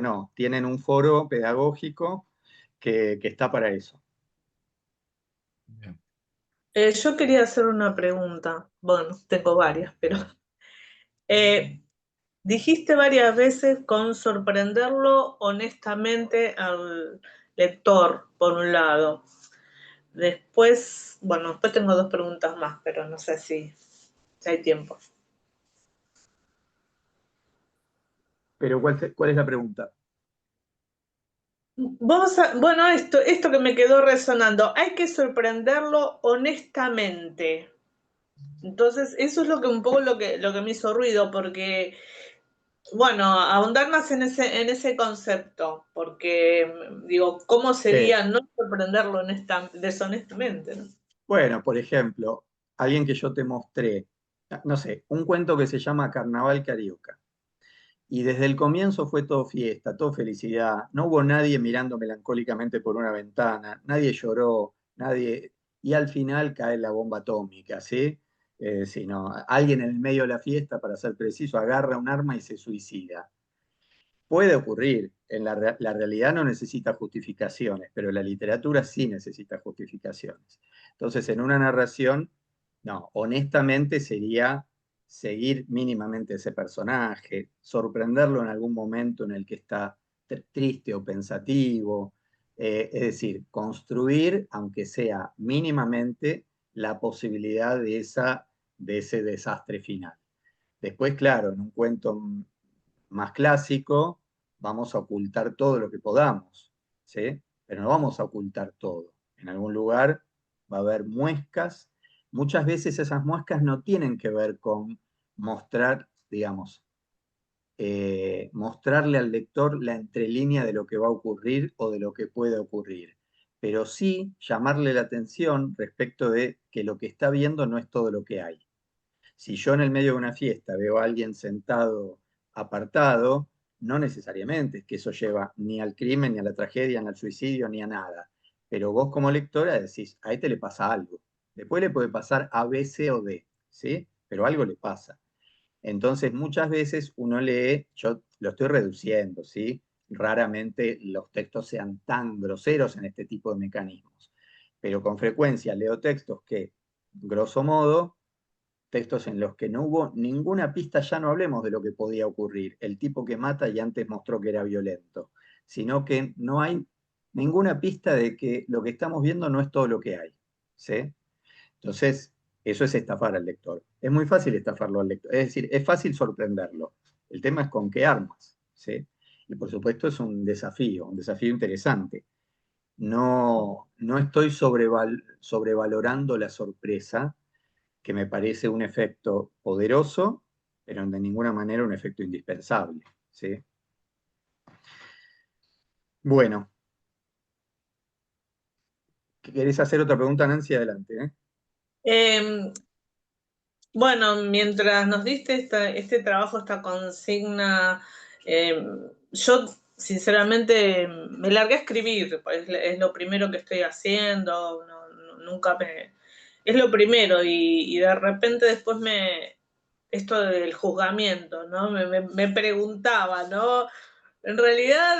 no, tienen un foro pedagógico que está para eso. Bien. Yo quería hacer una pregunta. Bueno, tengo varias, pero eh, dijiste varias veces con sorprenderlo honestamente al lector, por un lado. Después, bueno, después tengo dos preguntas más, pero no sé si hay tiempo. Pero ¿cuál es la pregunta? Bueno, esto que me quedó resonando, hay que sorprenderlo honestamente. Entonces, eso es lo que un poco lo que me hizo ruido, porque, bueno, ahondar más en ese concepto, porque digo, ¿cómo Sí. sería no sorprenderlo deshonestamente, ¿no? Bueno, por ejemplo, alguien que yo te mostré, no sé, un cuento que se llama Carnaval Carioca. Y desde el comienzo fue todo fiesta, todo felicidad. No hubo nadie mirando melancólicamente por una ventana, nadie lloró, nadie. Y al final cae la bomba atómica, ¿sí? Sino alguien en el medio de la fiesta, para ser preciso, agarra un arma y se suicida. Puede ocurrir, la realidad no necesita justificaciones, pero la literatura sí necesita justificaciones. Entonces, en una narración, no, honestamente sería seguir mínimamente ese personaje, sorprenderlo en algún momento en el que está triste o pensativo, es decir, construir, aunque sea mínimamente, la posibilidad de ese desastre final. Después, claro, en un cuento más clásico, vamos a ocultar todo lo que podamos, ¿sí? Pero no vamos a ocultar todo. En algún lugar va a haber muescas. Muchas veces esas muescas no tienen que ver con mostrar, digamos, mostrarle al lector la entrelínea de lo que va a ocurrir o de lo que puede ocurrir, pero sí llamarle la atención respecto de que lo que está viendo no es todo lo que hay. Si yo en el medio de una fiesta veo a alguien sentado apartado, no necesariamente es que eso lleva ni al crimen, ni a la tragedia, ni al suicidio, ni a nada. Pero vos como lectora decís, a este le pasa algo. Después le puede pasar A, B, C o D, ¿sí? Pero algo le pasa. Entonces muchas veces uno lee, yo lo estoy reduciendo, ¿sí? Raramente los textos sean tan groseros en este tipo de mecanismos. Pero con frecuencia leo textos que, grosso modo, textos en los que no hubo ninguna pista, ya no hablemos de lo que podía ocurrir, el tipo que mata y antes mostró que era violento, sino que no hay ninguna pista de que lo que estamos viendo no es todo lo que hay, ¿sí? Entonces, eso es estafar al lector. Es muy fácil estafarlo al lector, es decir, es fácil sorprenderlo. El tema es con qué armas, ¿sí? Y por supuesto es un desafío interesante. No estoy sobrevalorando la sorpresa, que me parece un efecto poderoso, pero de ninguna manera un efecto indispensable, ¿sí? Bueno, ¿querés hacer otra pregunta, Nancy? Adelante, ¿eh? Bueno, mientras nos diste este trabajo, esta consigna, yo sinceramente me largué a escribir, pues es lo primero que estoy haciendo, nunca me... Es lo primero y de repente después esto del juzgamiento, ¿no? Me preguntaba, ¿no? En realidad,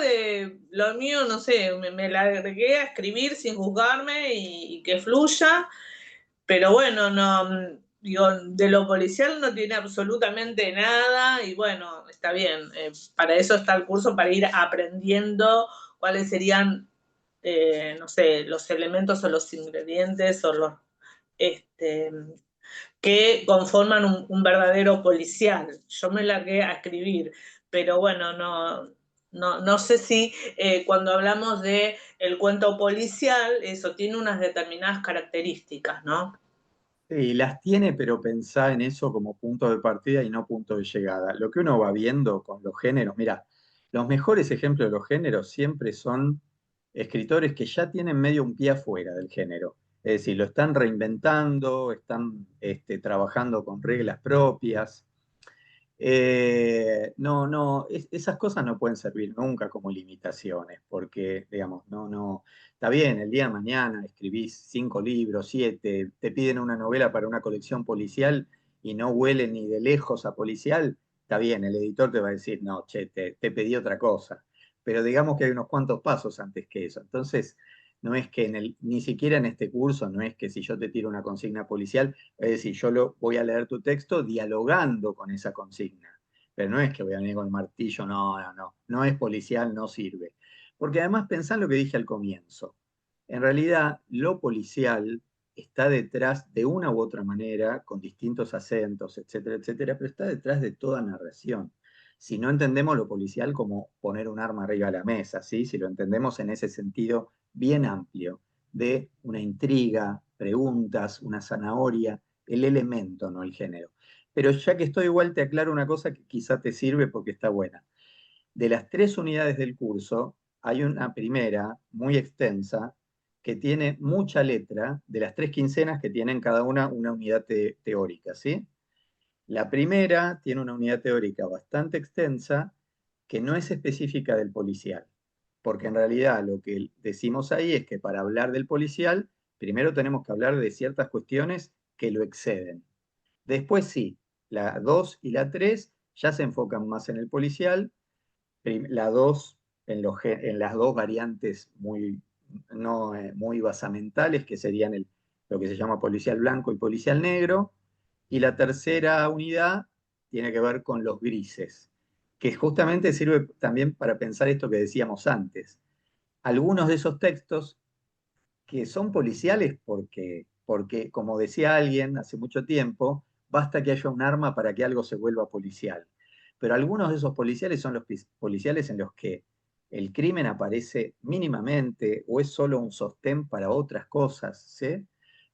lo mío, no sé, me largué a escribir sin juzgarme y que fluya, pero bueno, no... digo, de lo policial no tiene absolutamente nada y bueno, está bien, para eso está el curso, para ir aprendiendo cuáles serían, no sé, los elementos o los ingredientes o los que conforman un verdadero policial. Yo me largué a escribir, pero bueno, no sé si cuando hablamos de el cuento policial, eso tiene unas determinadas características, ¿no? Sí, las tiene, pero pensá en eso como punto de partida y no punto de llegada. Lo que uno va viendo con los géneros, mira, los mejores ejemplos de los géneros siempre son escritores que ya tienen medio un pie afuera del género. Es decir, lo están reinventando, están trabajando con reglas propias. Esas cosas no pueden servir nunca como limitaciones, porque, digamos, está bien, el día de mañana escribís 5 libros, 7, te piden una novela para una colección policial y no huele ni de lejos a policial, está bien, el editor te va a decir, no, che, te pedí otra cosa, pero digamos que hay unos cuantos pasos antes que eso. Entonces, no es que ni siquiera en este curso, no es que si yo te tiro una consigna policial, es decir, voy a leer tu texto dialogando con esa consigna. Pero no es que voy a venir con el martillo, no es policial, no sirve. Porque además pensá en lo que dije al comienzo. En realidad, lo policial está detrás de una u otra manera, con distintos acentos, etcétera, etcétera, pero está detrás de toda narración. Si no entendemos lo policial como poner un arma arriba de la mesa, ¿sí? Si lo entendemos en ese sentido bien amplio, de una intriga, preguntas, una zanahoria, el elemento, no el género. Pero ya que estoy igual, te aclaro una cosa que quizá te sirve porque está buena. De las 3 unidades del curso, hay una primera muy extensa que tiene mucha letra, de las 3 quincenas que tienen cada una unidad teórica, ¿sí? La primera tiene una unidad teórica bastante extensa que no es específica del policial, porque en realidad lo que decimos ahí es que para hablar del policial, primero tenemos que hablar de ciertas cuestiones que lo exceden. Después sí, la 2 y la 3 ya se enfocan más en el policial, la 2 en las dos variantes muy basamentales, que serían lo que se llama policial blanco y policial negro, y la tercera unidad tiene que ver con los grises, que justamente sirve también para pensar esto que decíamos antes. Algunos de esos textos que son policiales porque, como decía alguien hace mucho tiempo, basta que haya un arma para que algo se vuelva policial. Pero algunos de esos policiales son los policiales en los que el crimen aparece mínimamente o es solo un sostén para otras cosas, ¿sí?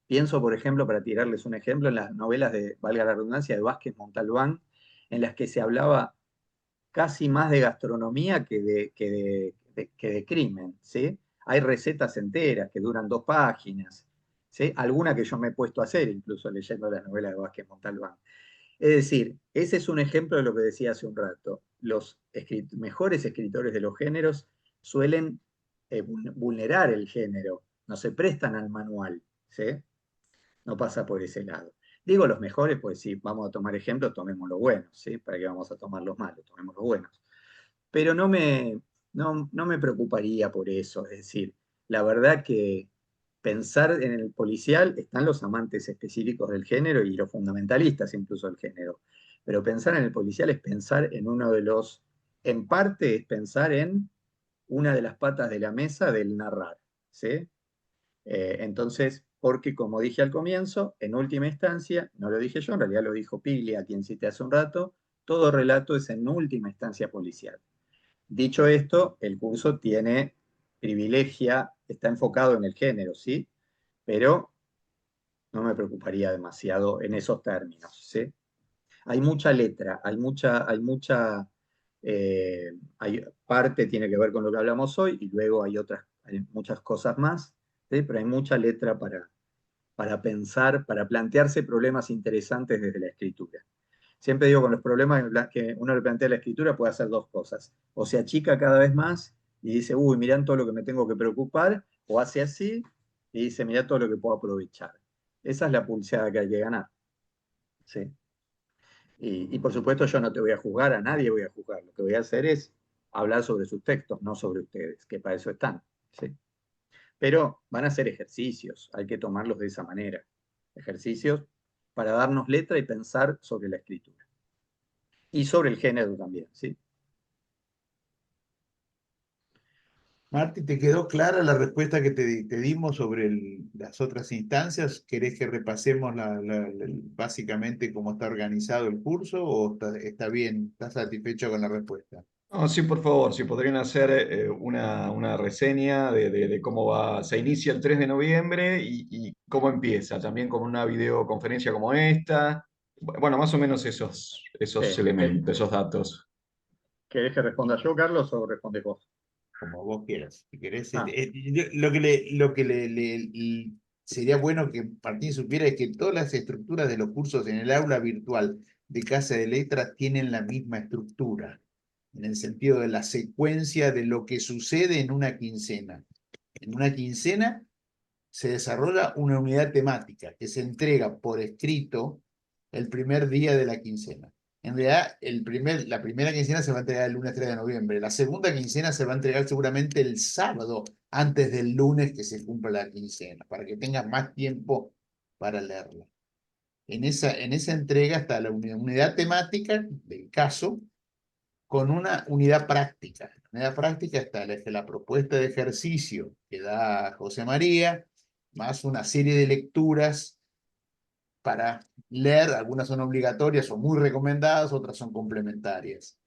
Pienso, por ejemplo, para tirarles un ejemplo, en las novelas de, valga la redundancia, de Vázquez Montalbán, en las que se hablaba casi más de gastronomía que de crimen, ¿sí? Hay recetas enteras que duran 2 páginas, ¿sí? Alguna que yo me he puesto a hacer, incluso leyendo las novelas de Vázquez Montalbán. Es decir, ese es un ejemplo de lo que decía hace un rato. Los mejores escritores de los géneros suelen vulnerar el género, no se prestan al manual, ¿sí? No pasa por ese lado. Digo los mejores, pues si vamos a tomar ejemplos, tomemos los buenos, ¿sí? ¿Para qué vamos a tomar los malos? Tomemos los buenos. Pero no me preocuparía por eso. Es decir, la verdad que pensar en el policial están los amantes específicos del género y los fundamentalistas incluso del género. Pero pensar en el policial es pensar en uno de los, en parte es pensar en una de las patas de la mesa del narrar, ¿sí? Entonces, porque como dije al comienzo, en última instancia, no lo dije yo, en realidad lo dijo Piglia, a quien cité hace un rato, todo relato es en última instancia policial. Dicho esto, el curso está enfocado en el género, ¿sí? Pero no me preocuparía demasiado en esos términos, ¿sí? Hay mucha letra, hay parte tiene que ver con lo que hablamos hoy y luego hay muchas cosas más, ¿sí? Pero hay mucha letra para pensar, para plantearse problemas interesantes desde la escritura. Siempre digo, con los problemas que uno le plantea a la escritura puede hacer 2 cosas. O se achica cada vez más y dice, uy, mirá todo lo que me tengo que preocupar, o hace así y dice, mirá todo lo que puedo aprovechar. Esa es la pulseada que hay que ganar. ¿Sí? Y por supuesto yo no te voy a juzgar, a nadie voy a juzgar. Lo que voy a hacer es hablar sobre sus textos, no sobre ustedes, que para eso están. ¿Sí? Pero van a ser ejercicios, hay que tomarlos de esa manera. Ejercicios para darnos letra y pensar sobre la escritura. Y sobre el género también, ¿sí? Marti, ¿te quedó clara la respuesta que te dimos sobre las otras instancias? ¿Querés que repasemos básicamente cómo está organizado el curso o está bien? ¿Estás satisfecho con la respuesta? No, sí, por favor, si podrían hacer una reseña de cómo va, se inicia el 3 de noviembre y cómo empieza, también con una videoconferencia como esta. Bueno, más o menos esos elementos, esos datos. ¿Querés que responda yo, Carlos, o respondes vos? Como vos quieras. Si querés, Ah, lo que sería bueno que Martín supiera es que todas las estructuras de los cursos en el aula virtual de Casa de Letras tienen la misma estructura, en el sentido de la secuencia de lo que sucede en una quincena. En una quincena se desarrolla una unidad temática que se entrega por escrito el primer día de la quincena. En realidad, la primera quincena se va a entregar el lunes 3 de noviembre. La segunda quincena se va a entregar seguramente el sábado, antes del lunes que se cumpla la quincena, para que tengas más tiempo para leerla. En esa entrega está la unidad temática del caso con una unidad práctica. En la unidad práctica está la propuesta de ejercicio que da José María, más una serie de lecturas para leer. Algunas son obligatorias o muy recomendadas, otras son complementarias.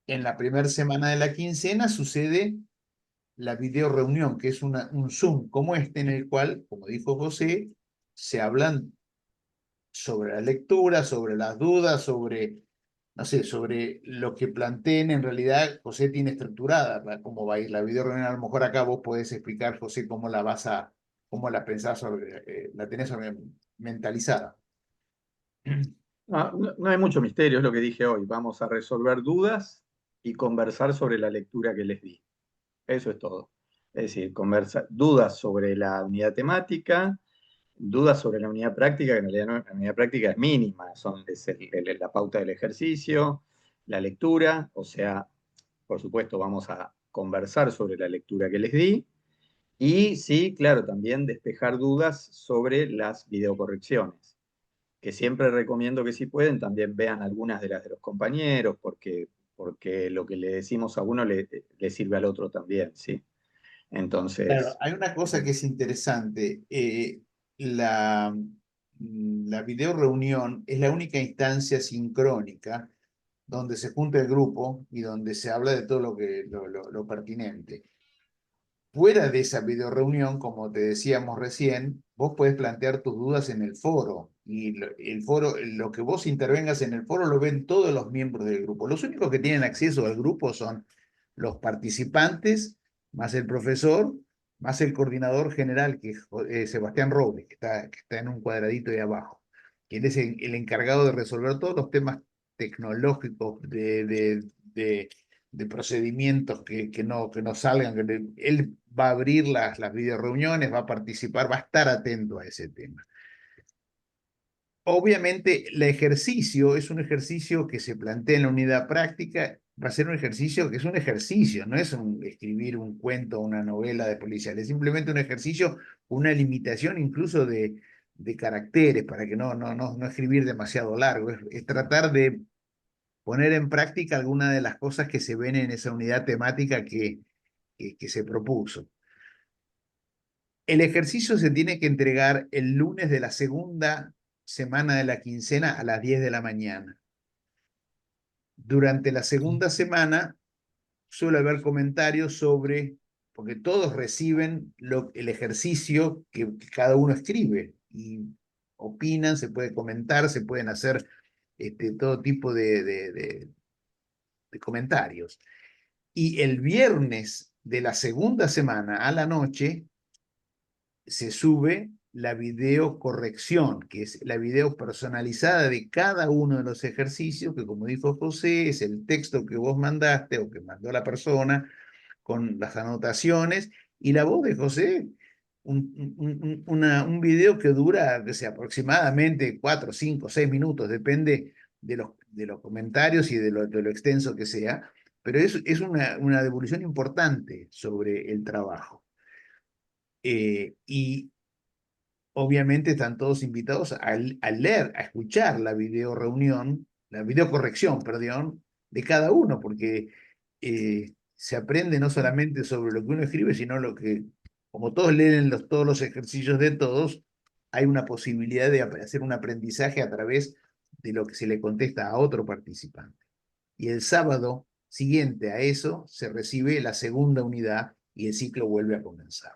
En la primera semana de la quincena sucede la video reunión, que es un Zoom como este, en el cual, como dijo José, se hablan sobre la lectura, sobre las dudas, sobre, no sé, sobre lo que planteen. En realidad, José tiene estructurada cómo va a ir la video reunión. A lo mejor acá vos podés explicar, José, cómo la pensás, la tenés mentalizada. no hay mucho misterio, es lo que dije hoy. Vamos a resolver dudas y conversar sobre la lectura que les di. Eso es todo. Es decir, dudas sobre la unidad temática, dudas sobre la unidad práctica, que en realidad la unidad práctica es mínima, es la pauta del ejercicio, la lectura, o sea, por supuesto vamos a conversar sobre la lectura que les di, y sí, claro, también despejar dudas sobre las videocorrecciones, que siempre recomiendo que si pueden también vean algunas de las de los compañeros, porque lo que le decimos a uno le sirve al otro también, ¿sí? Claro, Entonces, hay una cosa que es interesante. La video reunión es la única instancia sincrónica donde se junta el grupo y donde se habla de todo lo pertinente. Fuera de esa video reunión, como te decíamos recién, vos podés plantear tus dudas en el foro. Y el foro, lo que vos intervengas en el foro lo ven todos los miembros del grupo. Los únicos que tienen acceso al grupo son los participantes, más el profesor, más el coordinador general, que es Sebastián Robles, que está en un cuadradito de abajo. Quien es el encargado de resolver todos los temas tecnológicos de procedimientos que no salgan. Él va a abrir las videoreuniones, va a participar, va a estar atento a ese tema. Obviamente, el ejercicio es un ejercicio que se plantea en la unidad práctica. Va a ser un ejercicio que es un ejercicio, no es escribir un cuento o una novela de policial, es simplemente un ejercicio, una limitación incluso de caracteres, para que no escribir demasiado largo. Es tratar de poner en práctica algunas de las cosas que se ven en esa unidad temática que se propuso. El ejercicio se tiene que entregar el lunes de la segunda semana de la quincena a las 10 de la mañana. Durante la segunda semana suele haber comentarios sobre, porque todos reciben el ejercicio que cada uno escribe y opinan, se puede comentar, se pueden hacer todo tipo de comentarios. Y el viernes de la segunda semana a la noche se sube la video corrección, que es la video personalizada de cada uno de los ejercicios, que como dijo José, es el texto que vos mandaste o que mandó la persona con las anotaciones y la voz de José. Un video que dura, que sea, aproximadamente 4, 5, 6 minutos, depende de los comentarios y de lo extenso que sea, pero es una devolución importante sobre el trabajo. Y obviamente están todos invitados a leer, a escuchar la videocorrección, perdón, de cada uno, porque se aprende no solamente sobre lo que uno escribe, sino lo que, como todos leen todos los ejercicios de todos, hay una posibilidad de hacer un aprendizaje a través de lo que se le contesta a otro participante. Y el sábado siguiente a eso se recibe la segunda unidad y el ciclo vuelve a comenzar.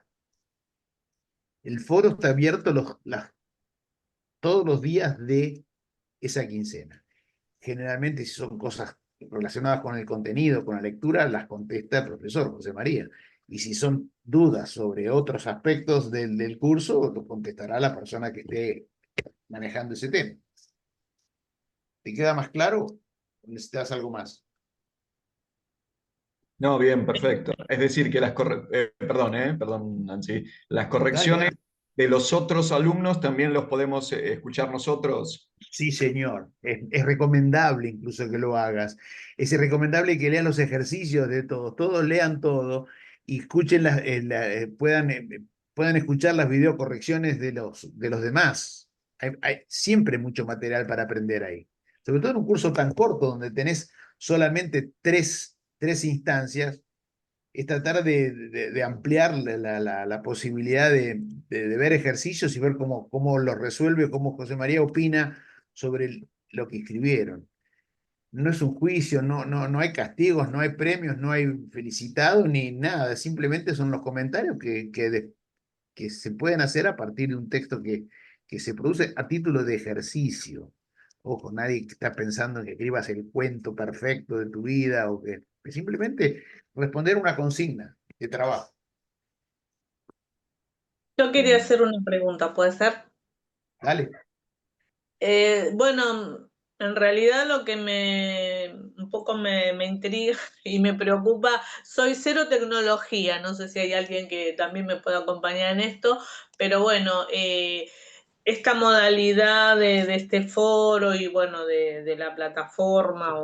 El foro está abierto todos los días de esa quincena. Generalmente, si son cosas relacionadas con el contenido, con la lectura, las contesta el profesor José María. Y si son dudas sobre otros aspectos del curso, lo contestará la persona que esté manejando ese tema. ¿Te queda más claro? ¿O necesitas algo más? No, bien, perfecto. Es decir, que perdón, Nancy, las Dale, correcciones dale. de los otros alumnos también los podemos escuchar nosotros. Sí, señor. Es recomendable incluso que lo hagas. Es recomendable que lean los ejercicios de todos. Todos lean todo y escuchen puedan escuchar las videocorrecciones de los demás. Hay siempre mucho material para aprender ahí. Sobre todo en un curso tan corto donde tenés solamente tres instancias, es tratar de ampliar la posibilidad de ver ejercicios y ver cómo los resuelve, cómo José María opina sobre lo que escribieron. No es un juicio, no hay castigos, no hay premios, no hay felicitados ni nada, simplemente son los comentarios que se pueden hacer a partir de un texto que se produce a título de ejercicio. Ojo, nadie está pensando en que escribas el cuento perfecto de tu vida o que simplemente responder una consigna de trabajo. Yo quería hacer una pregunta, ¿puede ser? Dale. Bueno, en realidad lo que un poco me intriga y me preocupa, soy cero tecnología, no sé si hay alguien que también me pueda acompañar en esto, pero bueno, esta modalidad de este foro y bueno, de la plataforma,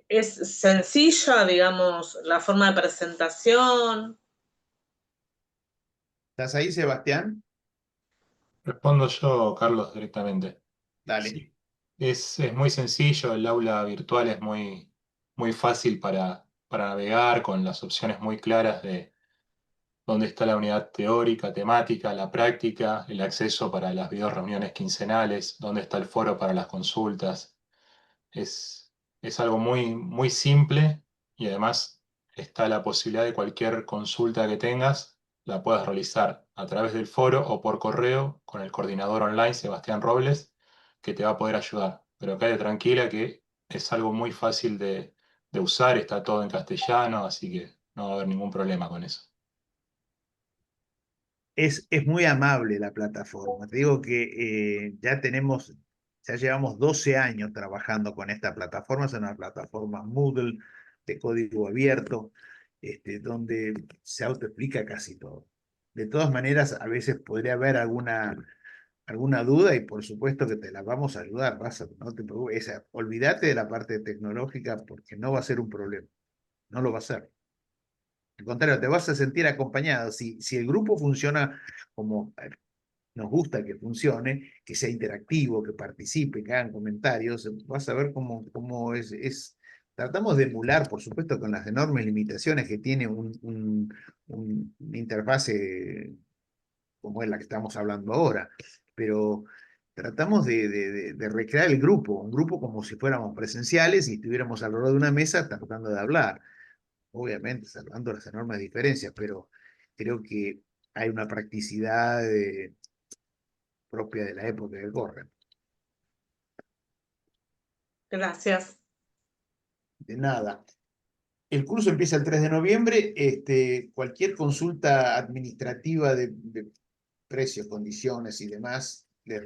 ¿es sencilla, digamos, la forma de presentación? ¿Estás ahí, Sebastián? Respondo yo, Carlos, directamente. Dale. Sí, es muy sencillo, el aula virtual es muy fácil para navegar, con las opciones muy claras de dónde está la unidad teórica, temática, la práctica, el acceso para las videoreuniones quincenales, dónde está el foro para las consultas. Es algo muy simple y además está la posibilidad de cualquier consulta que tengas, la puedas realizar a través del foro o por correo con el coordinador online, Sebastián Robles, que te va a poder ayudar. Pero quédate tranquila que es algo muy fácil de usar, está todo en castellano, así que no va a haber ningún problema con eso. Es muy amable la plataforma. Te digo que ya llevamos 12 años trabajando con esta plataforma. Es una plataforma Moodle de código abierto, donde se autoexplica casi todo. De todas maneras, a veces podría haber alguna duda y por supuesto que te la vamos a ayudar. No te preocupes, olvídate de la parte tecnológica porque no va a ser un problema. No lo va a ser. Al contrario, te vas a sentir acompañado. Si el grupo funciona como nos gusta que funcione, que sea interactivo, que participe, que hagan comentarios, vas a ver cómo tratamos de emular, por supuesto, con las enormes limitaciones que tiene una interfase como es la que estamos hablando ahora, pero tratamos de recrear el grupo, un grupo como si fuéramos presenciales y estuviéramos alrededor de una mesa tratando de hablar, obviamente salvando las enormes diferencias, pero creo que hay una practicidad propia de la época que corre. Gracias. De nada. El curso empieza el 3 de noviembre. Cualquier consulta administrativa de precios, condiciones y demás, les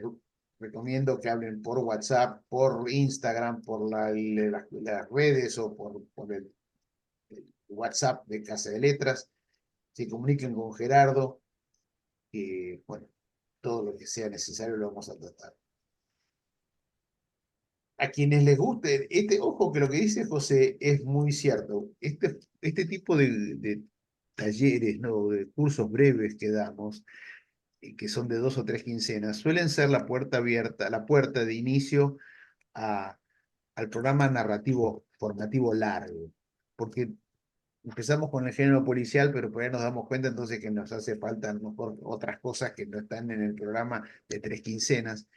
recomiendo que hablen por WhatsApp, por Instagram, por las redes o por el WhatsApp de Casa de Letras. Se comuniquen con Gerardo, que bueno, todo lo que sea necesario lo vamos a tratar. A quienes les guste, ojo que lo que dice José es muy cierto. Este tipo de talleres, ¿no? De cursos breves que damos, que son de 2 o 3 quincenas, suelen ser la puerta abierta, la puerta de inicio al programa narrativo formativo largo, porque empezamos con el género policial, pero por ahí nos damos cuenta entonces que nos hace falta a lo mejor otras cosas que no están en el programa de 3 quincenas.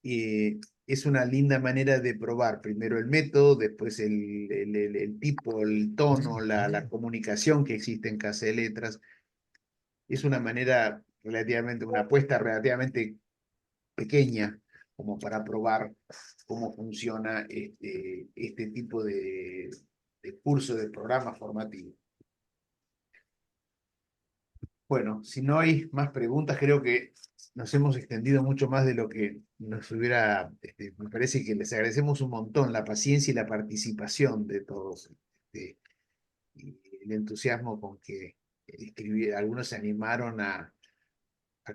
Y es una linda manera de probar primero el método, después el tipo, el tono, la comunicación que existe en Casa de Letras. Es una manera relativamente, una apuesta relativamente pequeña como para probar cómo funciona este tipo de curso, de programa formativo. Bueno, si no hay más preguntas, creo que nos hemos extendido mucho más de lo que nos hubiera, me parece que les agradecemos un montón la paciencia y la participación de todos, y el entusiasmo con que algunos se animaron a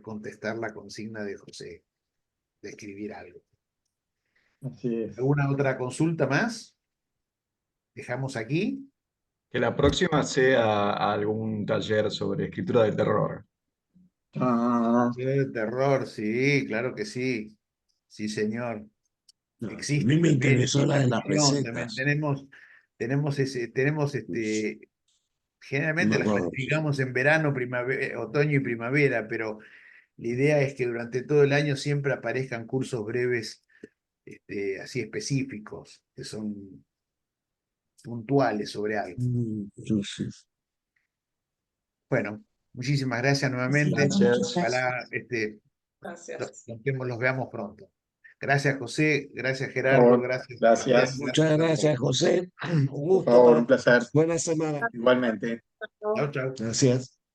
contestar la consigna de José, de escribir algo. Así es. ¿Alguna otra consulta más? ¿Dejamos aquí? Que la próxima sea algún taller sobre escritura de terror. Terror, sí, claro que sí. Sí, señor. No, a Existe mí me también interesó la de las ficción, también recetas. No me generalmente las acuerdo. clasificamos en verano, primavera, otoño y primavera, pero la idea es que durante todo el año siempre aparezcan cursos breves, así específicos, que son puntuales sobre algo. No sé. Bueno, muchísimas gracias nuevamente. Gracias. Ojalá Gracias. los veamos pronto. Gracias, José. Gracias, Por Gerardo. favor, Gracias, gracias. Sebastián. Muchas a gracias, todos. José. Un Por gusto favor, para un placer. Buena semana. Igualmente. Chau, chau. Gracias.